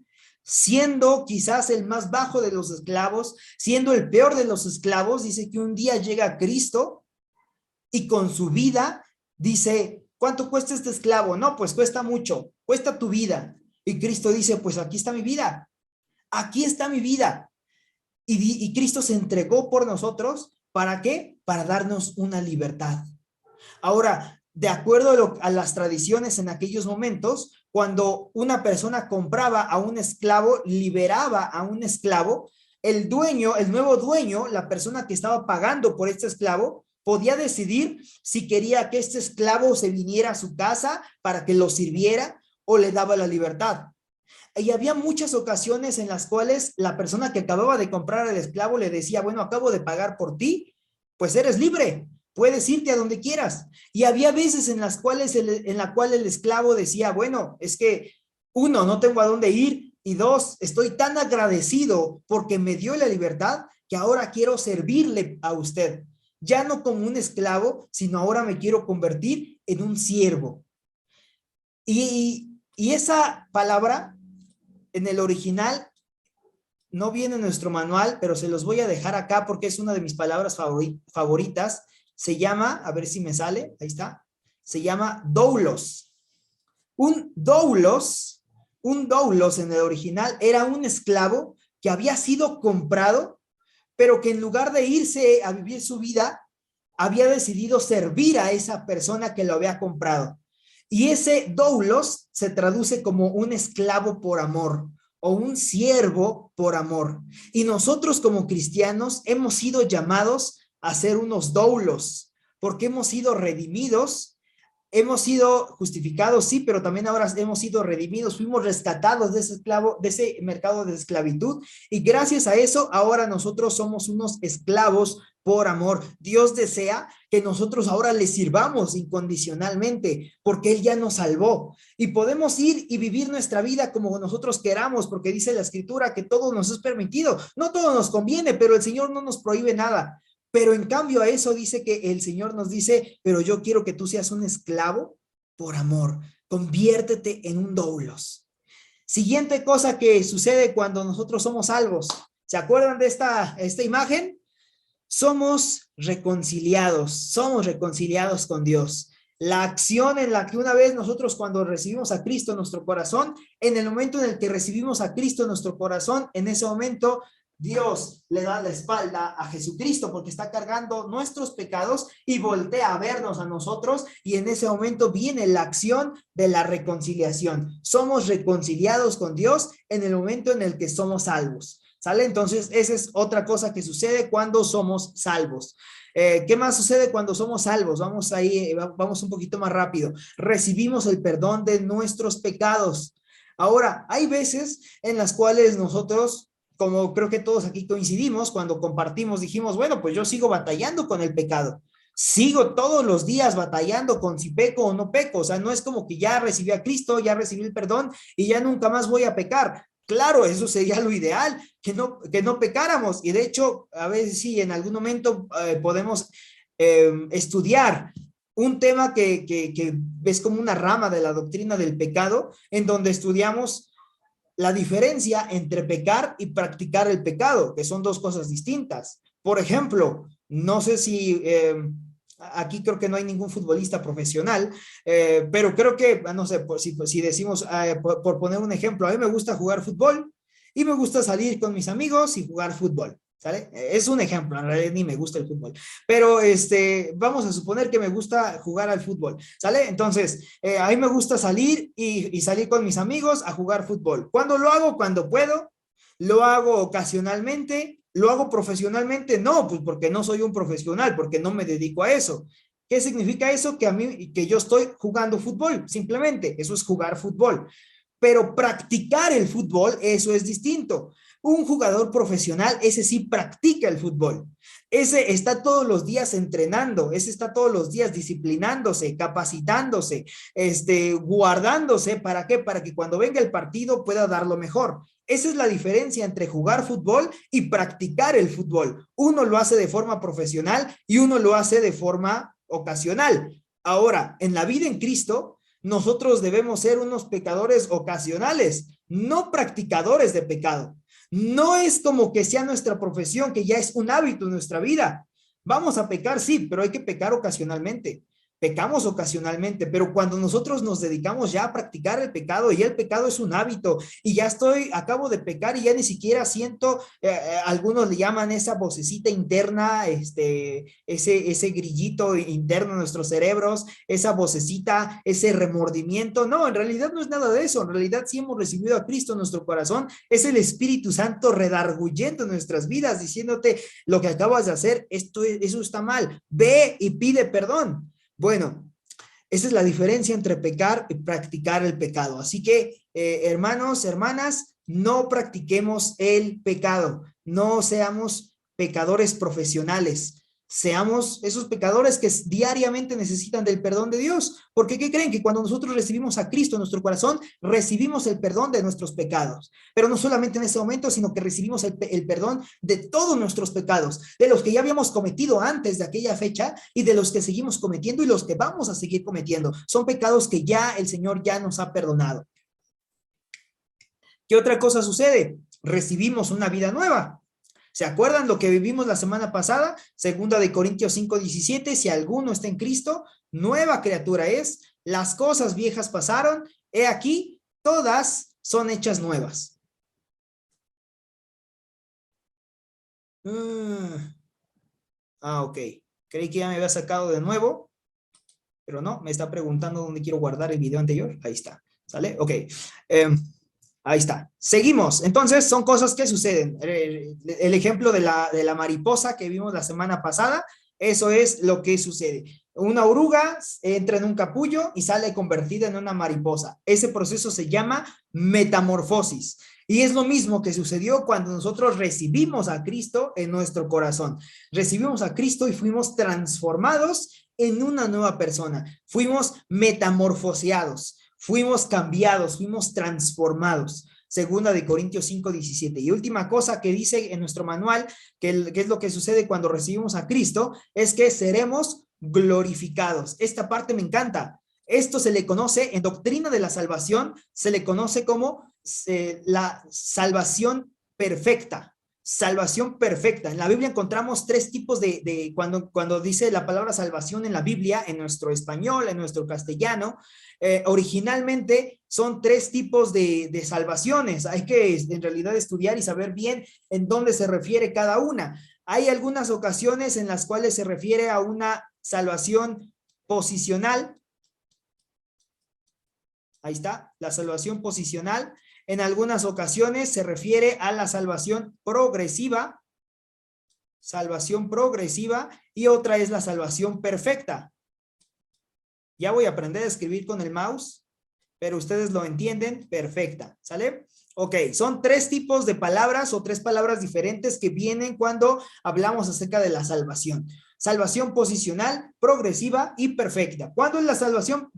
siendo quizás el más bajo de los esclavos, siendo el peor de los esclavos. Dice que un día llega Cristo y con su vida dice, ¿cuánto cuesta este esclavo? No, pues cuesta mucho, cuesta tu vida. Y Cristo dice, pues aquí está mi vida, aquí está mi vida. Y Cristo se entregó por nosotros, ¿para qué? Para darnos una libertad. Ahora, de acuerdo a las tradiciones en aquellos momentos, cuando una persona compraba a un esclavo, liberaba a un esclavo, el dueño, el nuevo dueño, la persona que estaba pagando por este esclavo, podía decidir si quería que este esclavo se viniera a su casa para que lo sirviera o le daba la libertad. Y había muchas ocasiones en las cuales la persona que acababa de comprar al esclavo le decía, bueno, acabo de pagar por ti, pues eres libre. Puedes irte a donde quieras. Y había veces en las cuales en la cual el esclavo decía, bueno, es que uno, no tengo a dónde ir, y dos, estoy tan agradecido porque me dio la libertad que ahora quiero servirle a usted. Ya no como un esclavo, sino ahora me quiero convertir en un siervo. Y esa palabra en el original no viene en nuestro manual, pero se los voy a dejar acá porque es una de mis palabras favoritas. Se llama, a ver si me sale, ahí está, se llama doulos. Un doulos en el original era un esclavo que había sido comprado, pero que en lugar de irse a vivir su vida, había decidido servir a esa persona que lo había comprado. Y ese doulos se traduce como un esclavo por amor o un siervo por amor. Y nosotros como cristianos hemos sido llamados a ser unos doulos, porque hemos sido redimidos, hemos sido justificados, sí, pero también ahora hemos sido redimidos, fuimos rescatados de ese esclavo, de ese mercado de esclavitud, y gracias a eso ahora nosotros somos unos esclavos por amor. Dios desea que nosotros ahora le sirvamos incondicionalmente, porque Él ya nos salvó, y podemos ir y vivir nuestra vida como nosotros queramos, porque dice la Escritura que todo nos es permitido. No todo nos conviene, pero el Señor no nos prohíbe nada. Pero en cambio a eso dice que el Señor nos dice, pero yo quiero que tú seas un esclavo por amor. Conviértete en un doulos. Siguiente cosa que sucede cuando nosotros somos salvos. ¿Se acuerdan de esta imagen? Somos reconciliados con Dios. La acción en la que una vez nosotros cuando recibimos a Cristo en nuestro corazón, en el momento en el que recibimos a Cristo en nuestro corazón, en ese momento Dios le da la espalda a Jesucristo porque está cargando nuestros pecados y voltea a vernos a nosotros, y en ese momento viene la acción de la reconciliación. Somos reconciliados con Dios en el momento en el que somos salvos. ¿Sale? Entonces, esa es otra cosa que sucede cuando somos salvos. ¿Qué más sucede cuando somos salvos? Vamos un poquito más rápido. Recibimos el perdón de nuestros pecados. Ahora, hay veces en las cuales nosotros como creo que todos aquí coincidimos, cuando compartimos, dijimos, bueno, pues yo sigo batallando con el pecado. Sigo todos los días batallando con si peco o no peco. O sea, no es como que ya recibí a Cristo, ya recibí el perdón y ya nunca más voy a pecar. Claro, eso sería lo ideal, que no pecáramos. Y de hecho, a veces sí, en algún momento podemos estudiar un tema que es como una rama de la doctrina del pecado, en donde estudiamos la diferencia entre pecar y practicar el pecado, que son dos cosas distintas. Por ejemplo, no sé si aquí creo que no hay ningún futbolista profesional, pero creo que, no sé, si decimos, por poner un ejemplo, a mí me gusta jugar fútbol y me gusta salir con mis amigos y jugar fútbol. ¿Sale? Es un ejemplo, en realidad ni me gusta el fútbol, pero vamos a suponer que me gusta jugar al fútbol, ¿sale? Entonces, a mí me gusta salir y salir con mis amigos a jugar fútbol. ¿Cuándo lo hago? Cuando puedo. ¿Lo hago ocasionalmente? ¿Lo hago profesionalmente? No, pues porque no soy un profesional, porque no me dedico a eso. ¿Qué significa eso? Que yo estoy jugando fútbol, simplemente, eso es jugar fútbol. Pero practicar el fútbol, eso es distinto. Un jugador profesional, ese sí practica el fútbol. Ese está todos los días entrenando, ese está todos los días disciplinándose, capacitándose, guardándose. ¿Para qué? Para que cuando venga el partido pueda dar lo mejor. Esa es la diferencia entre jugar fútbol y practicar el fútbol. Uno lo hace de forma profesional y uno lo hace de forma ocasional. Ahora, en la vida en Cristo, nosotros debemos ser unos pecadores ocasionales, no practicadores de pecado. No es como que sea nuestra profesión, que ya es un hábito en nuestra vida. Vamos a pecar, sí, pero hay que pecar ocasionalmente. Pecamos ocasionalmente, pero cuando nosotros nos dedicamos ya a practicar el pecado y el pecado es un hábito y ya acabo de pecar y ya ni siquiera siento, algunos le llaman esa vocecita interna, ese grillito interno en nuestros cerebros, esa vocecita, ese remordimiento. No, en realidad no es nada de eso. En realidad sí hemos recibido a Cristo en nuestro corazón. Es el Espíritu Santo redarguyendo en nuestras vidas, diciéndote lo que acabas de hacer, eso está mal. Ve y pide perdón. Bueno, esa es la diferencia entre pecar y practicar el pecado. Así que, hermanos, hermanas, no practiquemos el pecado. No seamos pecadores profesionales. Seamos esos pecadores que diariamente necesitan del perdón de Dios. Porque, ¿qué creen? Que cuando nosotros recibimos a Cristo en nuestro corazón, recibimos el perdón de nuestros pecados. Pero no solamente en ese momento, sino que recibimos el perdón de todos nuestros pecados, de los que ya habíamos cometido antes de aquella fecha y de los que seguimos cometiendo y los que vamos a seguir cometiendo. Son pecados que ya el Señor ya nos ha perdonado. ¿Qué otra cosa sucede? Recibimos una vida nueva. ¿Se acuerdan lo que vivimos la semana pasada? 2 Corintios 5:17, si alguno está en Cristo, nueva criatura es, las cosas viejas pasaron, he aquí, todas son hechas nuevas. Ok. Creí que ya me había sacado de nuevo, pero no, me está preguntando dónde quiero guardar el video anterior. Ahí está, ¿sale? Ok. Ahí está. Seguimos. Entonces, son cosas que suceden. El ejemplo de la mariposa que vimos la semana pasada, eso es lo que sucede. Una oruga entra en un capullo y sale convertida en una mariposa. Ese proceso se llama metamorfosis. Y es lo mismo que sucedió cuando nosotros recibimos a Cristo en nuestro corazón. Recibimos a Cristo y fuimos transformados en una nueva persona. Fuimos metamorfoseados. Fuimos cambiados, fuimos transformados. 2 Corintios 5:17. Y última cosa que dice en nuestro manual, que es lo que sucede cuando recibimos a Cristo, es que seremos glorificados. Esta parte me encanta. Esto se le conoce en doctrina de la salvación, se le conoce como la salvación perfecta. Salvación perfecta. En la Biblia encontramos tres tipos cuando dice la palabra salvación en la Biblia, en nuestro español, en nuestro castellano, originalmente son tres tipos de salvaciones. Hay que en realidad estudiar y saber bien en dónde se refiere cada una. Hay algunas ocasiones en las cuales se refiere a una salvación posicional. Ahí está, la salvación posicional. En algunas ocasiones se refiere a la salvación progresiva, y otra es la salvación perfecta. Ya voy a aprender a escribir con el mouse, pero ustedes lo entienden, perfecta, ¿sale? Ok, son tres tipos de palabras o tres palabras diferentes que vienen cuando hablamos acerca de la salvación. Salvación posicional, progresiva y perfecta. ¿Cuándo es la salvación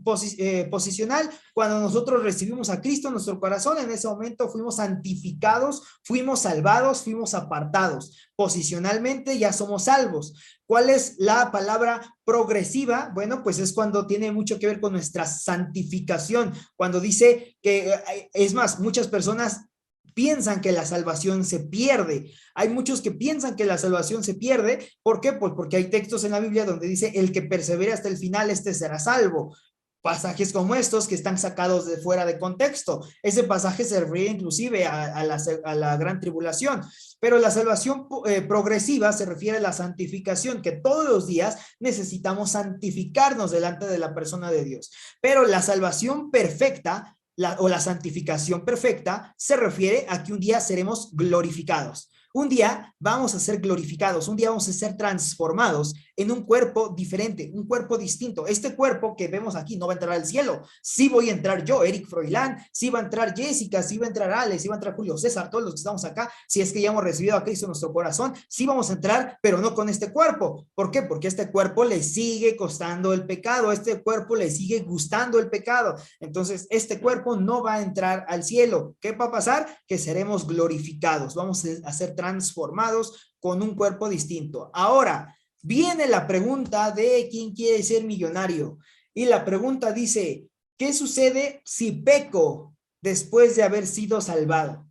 posicional? Cuando nosotros recibimos a Cristo en nuestro corazón, en ese momento fuimos santificados, fuimos salvados, fuimos apartados. Posicionalmente ya somos salvos. ¿Cuál es la palabra progresiva? Bueno, pues es cuando tiene mucho que ver con nuestra santificación. Cuando dice que, es más, muchas personas piensan que la salvación se pierde. Hay muchos que piensan que la salvación se pierde. ¿Por qué? Pues porque hay textos en la Biblia donde dice, el que persevere hasta el final, este será salvo. Pasajes como estos que están sacados de fuera de contexto. Ese pasaje se refiere inclusive a la gran tribulación. Pero la salvación progresiva se refiere a la santificación, que todos los días necesitamos santificarnos delante de la persona de Dios. Pero la salvación perfecta o la santificación perfecta se refiere a que un día seremos glorificados. Un día vamos a ser glorificados, un día vamos a ser transformados en un cuerpo diferente, un cuerpo distinto. Este cuerpo que vemos aquí no va a entrar al cielo. Sí voy a entrar yo, Eric Froilán, sí va a entrar Jessica, sí va a entrar Alex, sí va a entrar Julio César, todos los que estamos acá, si es que ya hemos recibido a Cristo en nuestro corazón, sí vamos a entrar, pero no con este cuerpo. ¿Por qué? Porque este cuerpo le sigue costando el pecado, este cuerpo le sigue gustando el pecado. Entonces, este cuerpo no va a entrar al cielo. ¿Qué va a pasar? Que seremos glorificados, vamos a ser transformados con un cuerpo distinto. Ahora, viene la pregunta de quién quiere ser millonario. Y la pregunta dice, ¿qué sucede si peco después de haber sido salvado?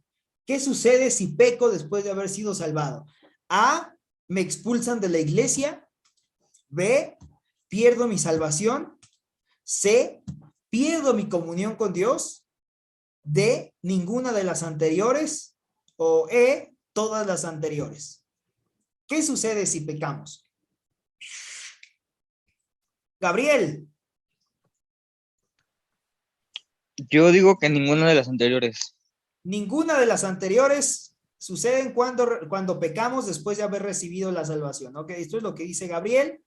¿Qué sucede si peco después de haber sido salvado? A, me expulsan de la iglesia. B, pierdo mi salvación. C, pierdo mi comunión con Dios. D, ninguna de las anteriores. O E, todas las anteriores. ¿Qué sucede si pecamos? Gabriel. Yo digo que ninguna de las anteriores. Ninguna de las anteriores suceden cuando pecamos después de haber recibido la salvación. Ok, esto es lo que dice Gabriel.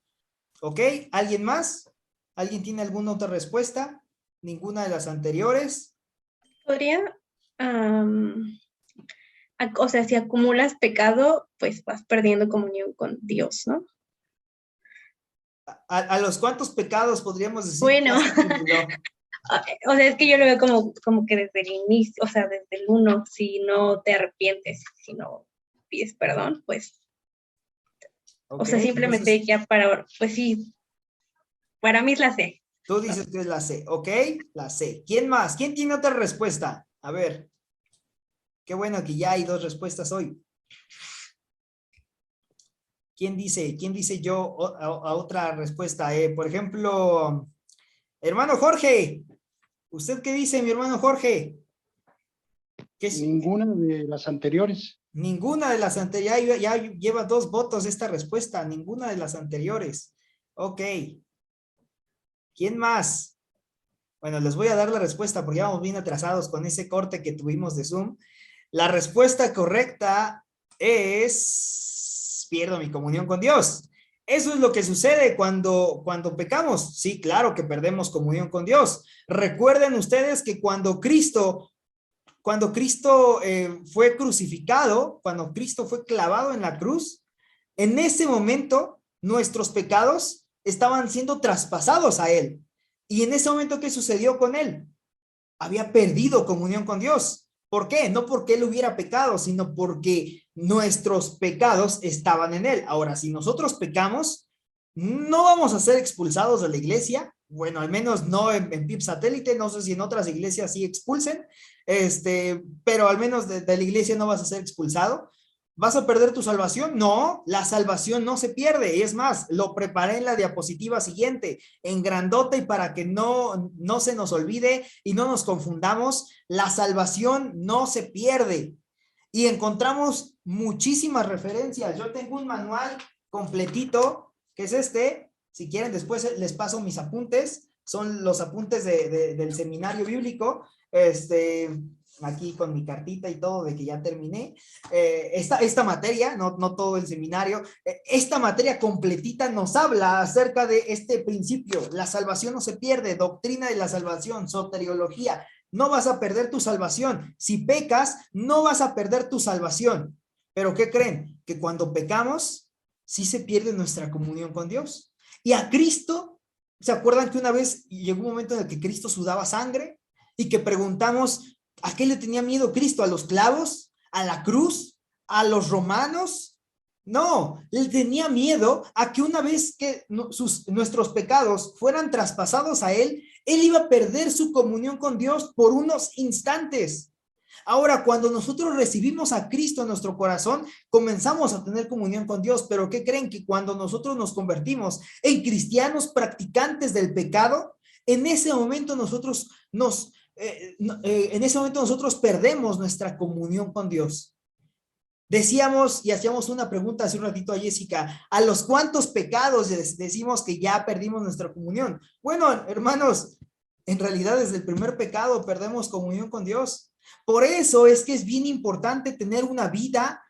Ok, ¿alguien más? ¿Alguien tiene alguna otra respuesta? Ninguna de las anteriores. Podría, o sea, si acumulas pecado, pues vas perdiendo comunión con Dios, ¿no? ¿A los cuántos pecados podríamos decir? Bueno, o sea, es que yo lo veo como que desde el inicio, o sea, desde el 1, si no te arrepientes, si no pides perdón, pues, Okay, o sea, simplemente entonces, ya para, pues sí, para mí es la C. Tú dices que es la C, ¿ok? La C. ¿Quién más? ¿Quién tiene otra respuesta? A ver. Qué bueno que ya hay dos respuestas hoy. ¿Quién dice yo a otra respuesta? Por ejemplo, hermano Jorge. ¿Usted qué dice, mi hermano Jorge? Ninguna de las anteriores. Ninguna de las anteriores. Ya lleva 2 votos esta respuesta. Ninguna de las anteriores. Ok. ¿Quién más? Bueno, les voy a dar la respuesta porque ya vamos bien atrasados con ese corte que tuvimos de Zoom. La respuesta correcta es, pierdo mi comunión con Dios. Eso es lo que sucede cuando pecamos. Sí, claro que perdemos comunión con Dios. Recuerden ustedes que cuando Cristo fue crucificado, cuando Cristo fue clavado en la cruz, en ese momento nuestros pecados estaban siendo traspasados a Él. Y en ese momento, ¿qué sucedió con Él? Había perdido comunión con Dios. ¿Por qué? No porque Él hubiera pecado, sino porque nuestros pecados estaban en Él. Ahora, si nosotros pecamos, no vamos a ser expulsados de la iglesia. Bueno, al menos no en PIB Satélite, no sé si en otras iglesias sí expulsen, pero al menos de la iglesia no vas a ser expulsado. ¿Vas a perder tu salvación? No, la salvación no se pierde. Y es más, lo preparé en la diapositiva siguiente, en grandote, y para que no se nos olvide y no nos confundamos, la salvación no se pierde. Y encontramos muchísimas referencias. Yo tengo un manual completito, que es este. Si quieren, después les paso mis apuntes. Son los apuntes del seminario bíblico. Aquí con mi cartita y todo de que ya terminé. Esta materia, no todo el seminario, esta materia completita nos habla acerca de este principio. La salvación no se pierde, doctrina de la salvación, soteriología. no vas a perder tu salvación. Si pecas, no vas a perder tu salvación. Pero ¿qué creen? Que cuando pecamos, sí se pierde nuestra comunión con Dios. Y a Cristo, ¿se acuerdan que una vez llegó un momento en el que Cristo sudaba sangre? Y que preguntamos, ¿a qué le tenía miedo Cristo? ¿A los clavos? ¿A la cruz? ¿A los romanos? No, le tenía miedo a que una vez que nuestros pecados fueran traspasados a él iba a perder su comunión con Dios por unos instantes. Ahora, cuando nosotros recibimos a Cristo en nuestro corazón, comenzamos a tener comunión con Dios. Pero ¿qué creen? Que cuando nosotros nos convertimos en cristianos practicantes del pecado, en ese momento nosotros perdemos nuestra comunión con Dios. Decíamos y hacíamos una pregunta hace un ratito a Jessica, ¿a los cuántos pecados decimos que ya perdimos nuestra comunión? Bueno, hermanos, en realidad desde el primer pecado perdemos comunión con Dios. Por eso es que es bien importante tener una vida,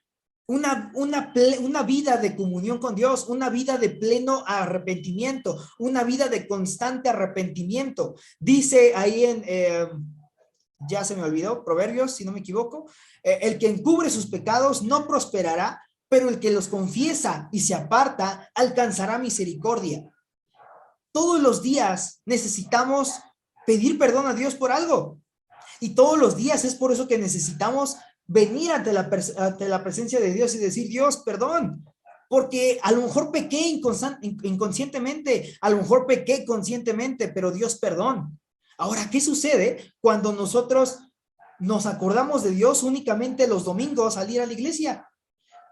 una vida de comunión con Dios, una vida de pleno arrepentimiento, una vida de constante arrepentimiento. Dice ahí ya se me olvidó, Proverbios, si no me equivoco, el que encubre sus pecados no prosperará, pero el que los confiesa y se aparta alcanzará misericordia. Todos los días necesitamos pedir perdón a Dios por algo. Y todos los días es por eso que necesitamos venir ante la presencia de Dios y decir, Dios, perdón, porque a lo mejor pequé inconscientemente, a lo mejor pequé conscientemente, pero Dios, perdón. Ahora, ¿qué sucede cuando nosotros nos acordamos de Dios únicamente los domingos al ir a la iglesia?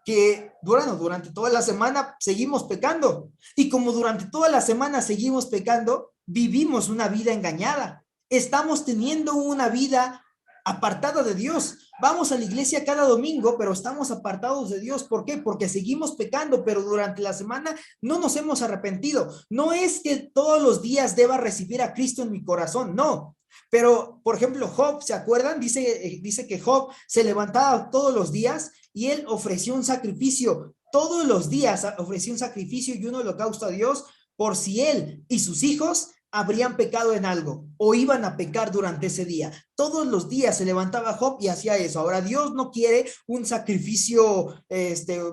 Que durante toda la semana seguimos pecando. Y como durante toda la semana seguimos pecando, vivimos una vida engañada. Estamos teniendo una vida apartada de Dios. Vamos a la iglesia cada domingo, pero estamos apartados de Dios. ¿Por qué? Porque seguimos pecando, pero durante la semana no nos hemos arrepentido. No es que todos los días deba recibir a Cristo en mi corazón, no. Pero, por ejemplo, Job, ¿se acuerdan? Dice que Job se levantaba todos los días y él ofreció un sacrificio. Todos los días ofreció un sacrificio y un holocausto a Dios por si él y sus hijos habrían pecado en algo o iban a pecar durante ese día. Todos los días se levantaba Job y hacía eso. Ahora, Dios no quiere un sacrificio,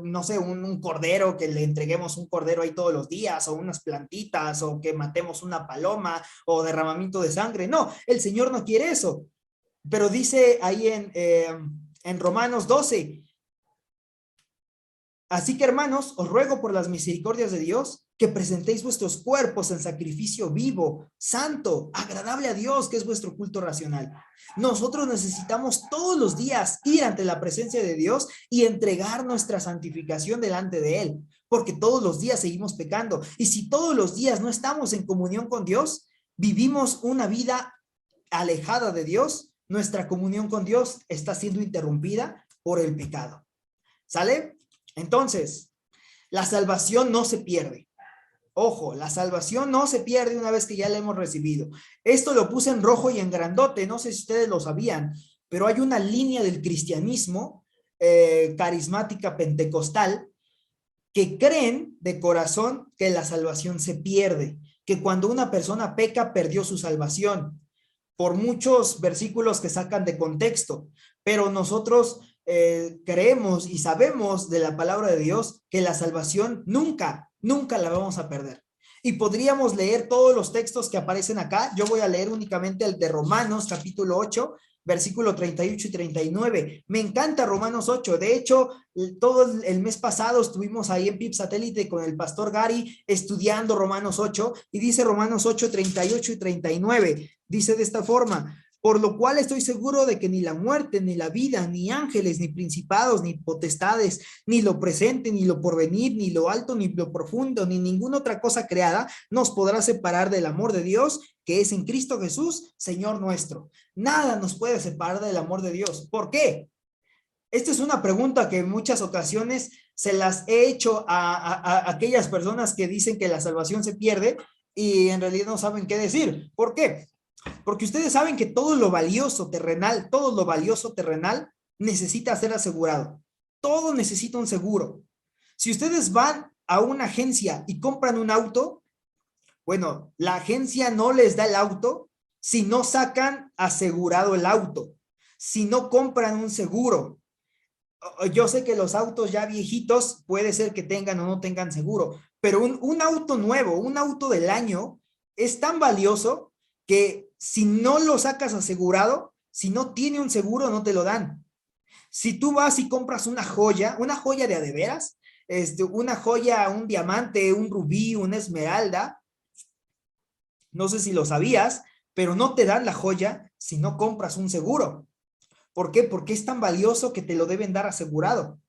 no sé, un cordero, que le entreguemos un cordero ahí todos los días, o unas plantitas, o que matemos una paloma, o derramamiento de sangre. No, el Señor no quiere eso. Pero dice ahí en Romanos 12, así que, hermanos, os ruego por las misericordias de Dios que presentéis vuestros cuerpos en sacrificio vivo, santo, agradable a Dios, que es vuestro culto racional. Nosotros necesitamos todos los días ir ante la presencia de Dios y entregar nuestra santificación delante de Él, porque todos los días seguimos pecando. Y si todos los días no estamos en comunión con Dios, vivimos una vida alejada de Dios, nuestra comunión con Dios está siendo interrumpida por el pecado. ¿Sale? Entonces, la salvación no se pierde. Ojo, la salvación no se pierde una vez que ya la hemos recibido. Esto lo puse en rojo y en grandote, no sé si ustedes lo sabían, pero hay una línea del cristianismo carismática pentecostal que creen de corazón que la salvación se pierde, que cuando una persona peca perdió su salvación, por muchos versículos que sacan de contexto, pero nosotros creemos y sabemos de la palabra de Dios que la salvación nunca la vamos a perder. Y podríamos leer todos los textos que aparecen acá. Yo voy a leer únicamente el de Romanos, capítulo 8, versículo 38 y 39. Me encanta Romanos 8. De hecho, todo el mes pasado estuvimos ahí en PIB Satélite con el pastor Gary estudiando Romanos 8, y dice Romanos 8, 38 y 39. Dice de esta forma: por lo cual estoy seguro de que ni la muerte, ni la vida, ni ángeles, ni principados, ni potestades, ni lo presente, ni lo porvenir, ni lo alto, ni lo profundo, ni ninguna otra cosa creada nos podrá separar del amor de Dios que es en Cristo Jesús, Señor nuestro. Nada nos puede separar del amor de Dios. ¿Por qué? Esta es una pregunta que en muchas ocasiones se las he hecho a aquellas personas que dicen que la salvación se pierde y en realidad no saben qué decir. ¿Por qué? Porque ustedes saben que todo lo valioso terrenal necesita ser asegurado. Todo necesita un seguro. Si ustedes van a una agencia y compran un auto, bueno, la agencia no les da el auto si no sacan asegurado el auto, si no compran un seguro. Yo sé que los autos ya viejitos puede ser que tengan o no tengan seguro, pero un auto nuevo, un auto del año, es tan valioso que si no lo sacas asegurado, si no tiene un seguro, no te lo dan. Si tú vas y compras una joya de veras, una joya, un diamante, un rubí, una esmeralda, no sé si lo sabías, pero no te dan la joya si no compras un seguro. ¿Por qué? Porque es tan valioso que te lo deben dar asegurado.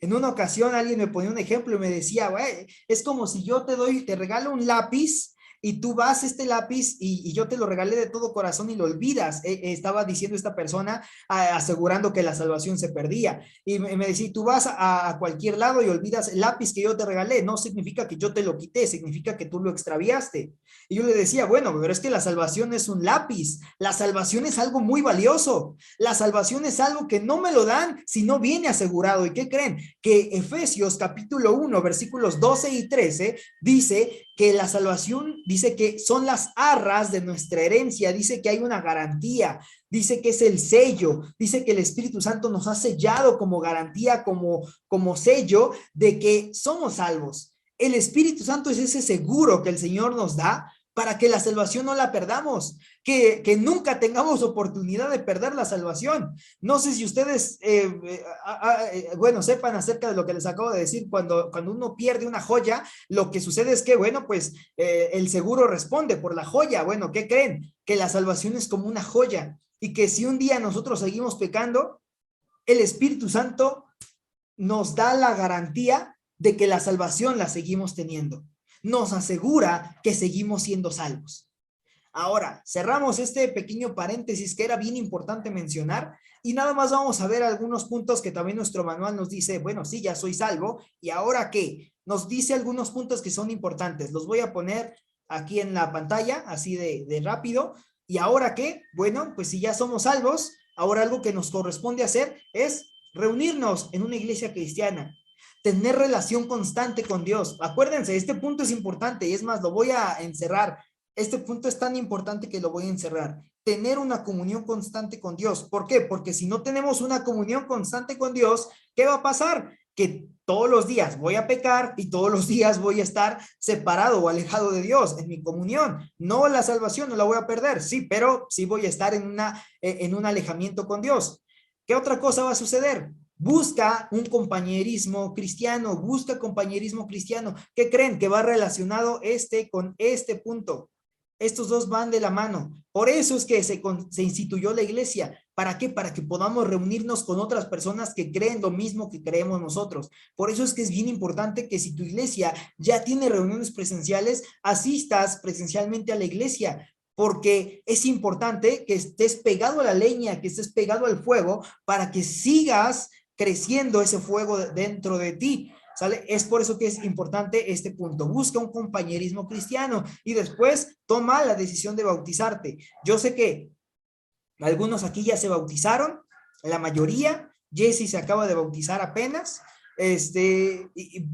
En una ocasión alguien me ponía un ejemplo y me decía, güey, es como si yo te regalo un lápiz y tú vas este lápiz y yo te lo regalé de todo corazón y lo olvidas. Estaba diciendo esta persona asegurando que la salvación se perdía. Y me decía, tú vas a cualquier lado y olvidas el lápiz que yo te regalé. No significa que yo te lo quité, significa que tú lo extraviaste. Y yo le decía, bueno, pero es que la salvación es un lápiz. La salvación es algo muy valioso. La salvación es algo que no me lo dan si no viene asegurado. ¿Y qué creen? Que Efesios capítulo 1, versículos 12 y 13, dice que la salvación, dice que son las arras de nuestra herencia, dice que hay una garantía, dice que es el sello, dice que el Espíritu Santo nos ha sellado como garantía, como sello de que somos salvos. El Espíritu Santo es ese seguro que el Señor nos da para que la salvación no la perdamos, que nunca tengamos oportunidad de perder la salvación. No sé si ustedes, bueno, sepan acerca de lo que les acabo de decir, cuando uno pierde una joya, lo que sucede es que, bueno, pues el seguro responde por la joya. Bueno, ¿qué creen? Que la salvación es como una joya y que si un día nosotros seguimos pecando, el Espíritu Santo nos da la garantía de que la salvación la seguimos teniendo. Nos asegura que seguimos siendo salvos. Ahora, cerramos este pequeño paréntesis que era bien importante mencionar y nada más vamos a ver algunos puntos que también nuestro manual nos dice, bueno, sí, ya soy salvo, ¿y ahora qué? Nos dice algunos puntos que son importantes. Los voy a poner aquí en la pantalla, así de rápido. ¿Y ahora qué? Bueno, pues si ya somos salvos, ahora algo que nos corresponde hacer es reunirnos en una iglesia cristiana. Tener relación constante con Dios. Acuérdense, este punto es importante y es más, lo voy a encerrar. Este punto es tan importante que lo voy a encerrar. Tener una comunión constante con Dios. ¿Por qué? Porque si no tenemos una comunión constante con Dios, ¿qué va a pasar? Que todos los días voy a pecar y todos los días voy a estar separado o alejado de Dios en mi comunión. No la salvación, no la voy a perder, sí, pero sí voy a estar en un alejamiento con Dios. ¿Qué otra cosa va a suceder? Busca un compañerismo cristiano, busca compañerismo cristiano. ¿Qué creen? Que va relacionado con este punto. Estos dos van de la mano. Por eso es que se instituyó la iglesia. ¿Para qué? Para que podamos reunirnos con otras personas que creen lo mismo que creemos nosotros. Por eso es que es bien importante que si tu iglesia ya tiene reuniones presenciales, asistas presencialmente a la iglesia, porque es importante que estés pegado a la leña, que estés pegado al fuego, para que sigas creciendo ese fuego dentro de ti, ¿sale? Es por eso que es importante este punto. Busca un compañerismo cristiano y después toma la decisión de bautizarte. Yo sé que algunos aquí ya se bautizaron, la mayoría. Jesse se acaba de bautizar apenas,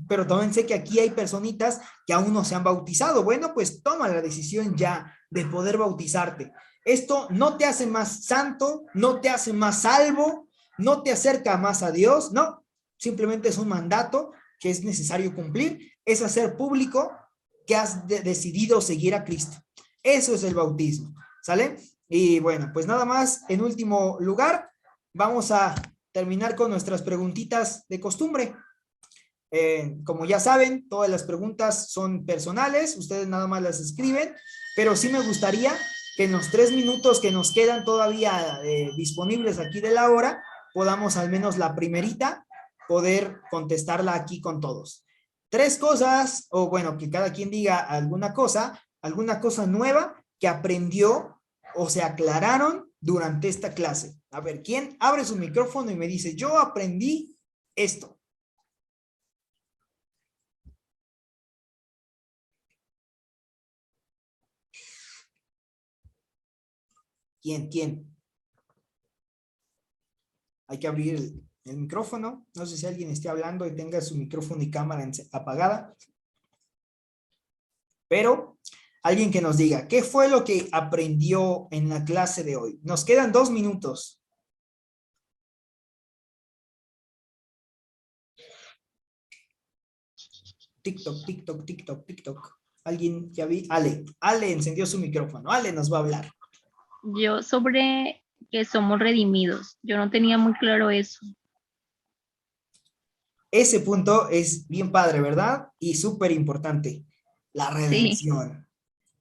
pero también sé que aquí hay personitas que aún no se han bautizado. Bueno, pues toma la decisión ya de poder bautizarte. Esto no te hace más santo, no te hace más salvo, no te acerca más a Dios, no, simplemente es un mandato que es necesario cumplir, es hacer público que has decidido seguir a Cristo. Eso es el bautismo, ¿sale? Y bueno, pues nada más, en último lugar, vamos a terminar con nuestras preguntitas de costumbre. Como ya saben, todas las preguntas son personales, ustedes nada más las escriben, pero sí me gustaría que en los 3 minutos que nos quedan todavía disponibles aquí de la hora, podamos al menos la primerita poder contestarla aquí con todos. 3 cosas, o bueno, que cada quien diga alguna cosa nueva que aprendió o se aclararon durante esta clase. A ver, ¿quién abre su micrófono y me dice, yo aprendí esto? ¿Quién? Hay que abrir el micrófono. No sé si alguien esté hablando y tenga su micrófono y cámara apagada. Pero Alguien que nos diga, ¿qué fue lo que aprendió en la clase de hoy? Nos quedan 2 minutos. TikTok, TikTok, TikTok, TikTok. ¿Alguien ya vi? Ale encendió su micrófono. Ale nos va a hablar. Yo sobre que somos redimidos. Yo no tenía muy claro eso. Ese punto es bien padre, ¿verdad? Y súper importante. La redención.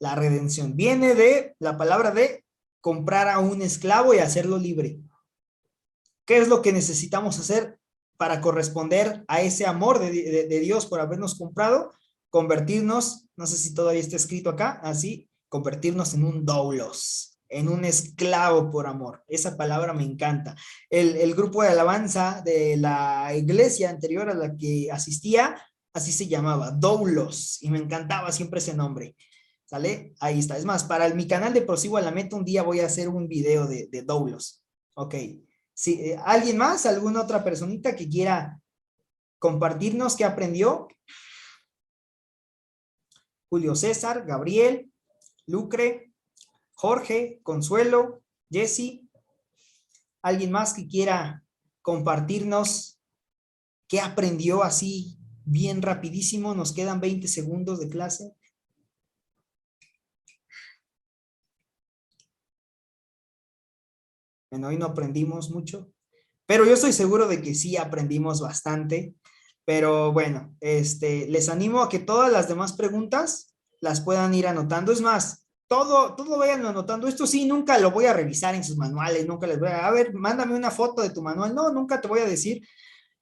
La redención viene de la palabra de comprar a un esclavo y hacerlo libre. ¿Qué es lo que necesitamos hacer para corresponder a ese amor de Dios por habernos comprado? Convertirnos, no sé si todavía está escrito acá, así, convertirnos en un doulos, en un esclavo por amor. Esa palabra me encanta. El grupo de alabanza de la iglesia anterior a la que asistía, así se llamaba, doulos, y me encantaba siempre ese nombre. ¿Sale? Ahí está. Es más, para mi canal de Prosigo a la Meta, un día voy a hacer un video de doulos. Ok. Sí, ¿alguien más? ¿Alguna otra personita que quiera compartirnos qué aprendió? Julio César, Gabriel, Lucre, Jorge, Consuelo, Jessy. ¿Alguien más que quiera compartirnos qué aprendió así bien rapidísimo? Nos quedan 20 segundos de clase. Bueno, hoy no aprendimos mucho, pero yo estoy seguro de que sí aprendimos bastante. Pero bueno, les animo a que todas las demás preguntas las puedan ir anotando. Es más, todo vayan anotando. Esto sí, nunca lo voy a revisar en sus manuales, nunca les voy a ver, mándame una foto de tu manual. No, nunca te voy a decir.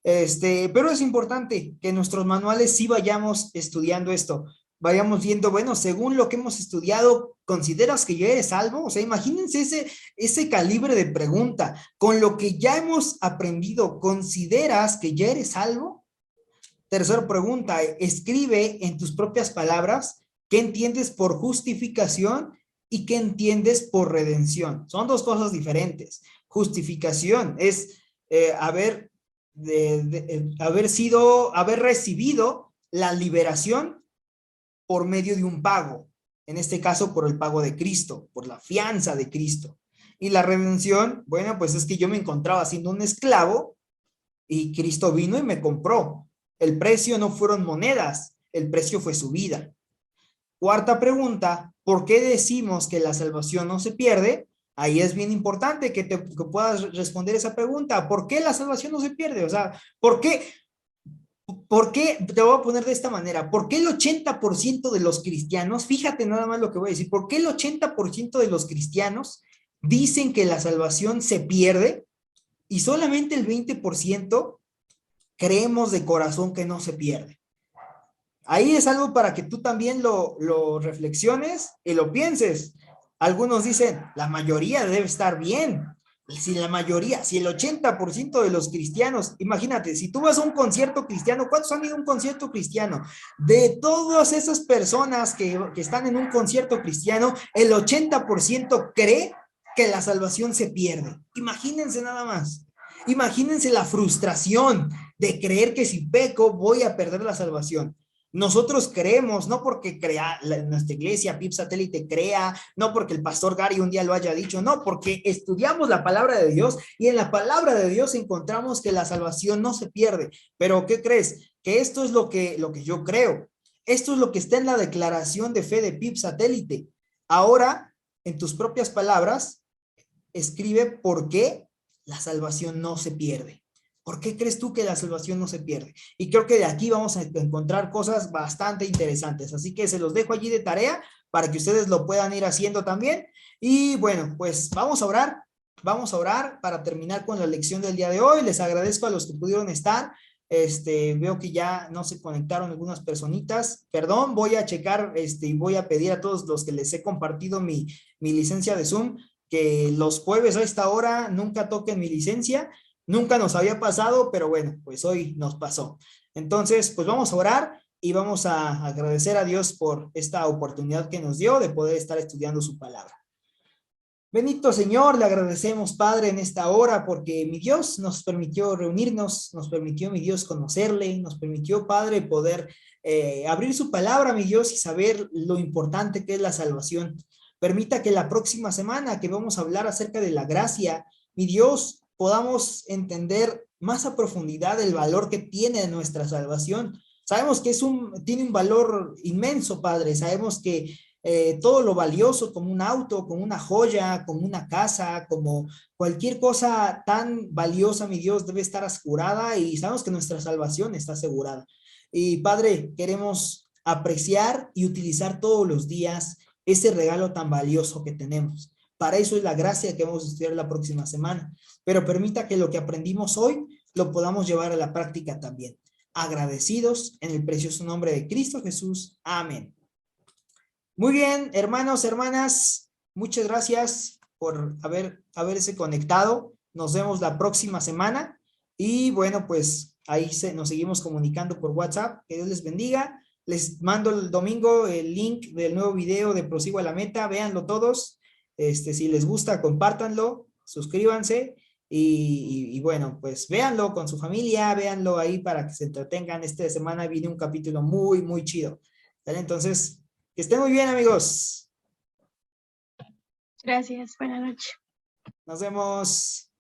Pero es importante que en nuestros manuales sí vayamos estudiando esto. Vayamos viendo, bueno, según lo que hemos estudiado, ¿consideras que ya eres salvo? O sea, imagínense ese calibre de pregunta. Con lo que ya hemos aprendido, ¿consideras que ya eres salvo? Tercera pregunta, escribe en tus propias palabras qué entiendes por justificación y qué entiendes por redención. Son dos cosas diferentes. Justificación es haber recibido la liberación por medio de un pago, en este caso por el pago de Cristo, por la fianza de Cristo. Y la redención, bueno, pues es que yo me encontraba siendo un esclavo y Cristo vino y me compró. El precio no fueron monedas, el precio fue su vida. Cuarta pregunta, ¿por qué decimos que la salvación no se pierde? Ahí es bien importante que puedas responder esa pregunta. ¿Por qué la salvación no se pierde? O sea, ¿por qué? Te voy a poner de esta manera, ¿por qué el 80% de los cristianos, fíjate nada más lo que voy a decir, ¿por qué el 80% de los cristianos dicen que la salvación se pierde y solamente el 20% creemos de corazón que no se pierde? Ahí es algo para que tú también lo reflexiones y lo pienses. Algunos dicen, la mayoría debe estar bien. Si la mayoría, si el 80% de los cristianos, imagínate, si tú vas a un concierto cristiano, ¿cuántos han ido a un concierto cristiano? De todas esas personas que están en un concierto cristiano, el 80% cree que la salvación se pierde. Imagínense nada más. Imagínense la frustración de creer que si peco voy a perder la salvación. Nosotros creemos, no porque nuestra iglesia, PIB Satélite, crea, no porque el pastor Gary un día lo haya dicho, no, porque estudiamos la palabra de Dios y en la palabra de Dios encontramos que la salvación no se pierde. Pero, ¿qué crees? Que esto es lo que yo creo. Esto es lo que está en la declaración de fe de PIB Satélite. Ahora, en tus propias palabras, escribe por qué la salvación no se pierde. ¿Por qué crees tú que la salvación no se pierde? Y creo que de aquí vamos a encontrar cosas bastante interesantes. Así que se los dejo allí de tarea para que ustedes lo puedan ir haciendo también. Y bueno, pues vamos a orar. Vamos a orar para terminar con la lección del día de hoy. Les agradezco a los que pudieron estar. Veo que ya no se conectaron algunas personitas. Perdón, voy a checar y voy a pedir a todos los que les he compartido mi licencia de Zoom que los jueves a esta hora nunca toquen mi licencia. Nunca nos había pasado, pero bueno, pues hoy nos pasó. Entonces, pues vamos a orar y vamos a agradecer a Dios por esta oportunidad que nos dio de poder estar estudiando su palabra. Bendito Señor, le agradecemos, Padre, en esta hora, porque mi Dios nos permitió reunirnos, nos permitió, mi Dios, conocerle, nos permitió, Padre, poder abrir su palabra, mi Dios, y saber lo importante que es la salvación. Permita que la próxima semana que vamos a hablar acerca de la gracia, mi Dios, podamos entender más a profundidad el valor que tiene nuestra salvación. Sabemos que tiene un valor inmenso, Padre. Sabemos que todo lo valioso, como un auto, como una joya, como una casa, como cualquier cosa tan valiosa, mi Dios, debe estar asegurada, y sabemos que nuestra salvación está asegurada. Y Padre, queremos apreciar y utilizar todos los días ese regalo tan valioso que tenemos. Para eso es la gracia que vamos a estudiar la próxima semana. Pero permita que lo que aprendimos hoy lo podamos llevar a la práctica también. Agradecidos en el precioso nombre de Cristo Jesús. Amén. Muy bien, hermanos, hermanas, muchas gracias por haberse conectado. Nos vemos la próxima semana. Y bueno, pues ahí nos seguimos comunicando por WhatsApp. Que Dios les bendiga. Les mando el domingo el link del nuevo video de Prosigo a la Meta. Véanlo todos. Si les gusta, compártanlo, suscríbanse. Y bueno, pues véanlo con su familia, véanlo ahí para que se entretengan. Esta semana viene un capítulo muy, muy chido. ¿Vale? Entonces, que estén muy bien, amigos. Gracias, buenas noches. Nos vemos.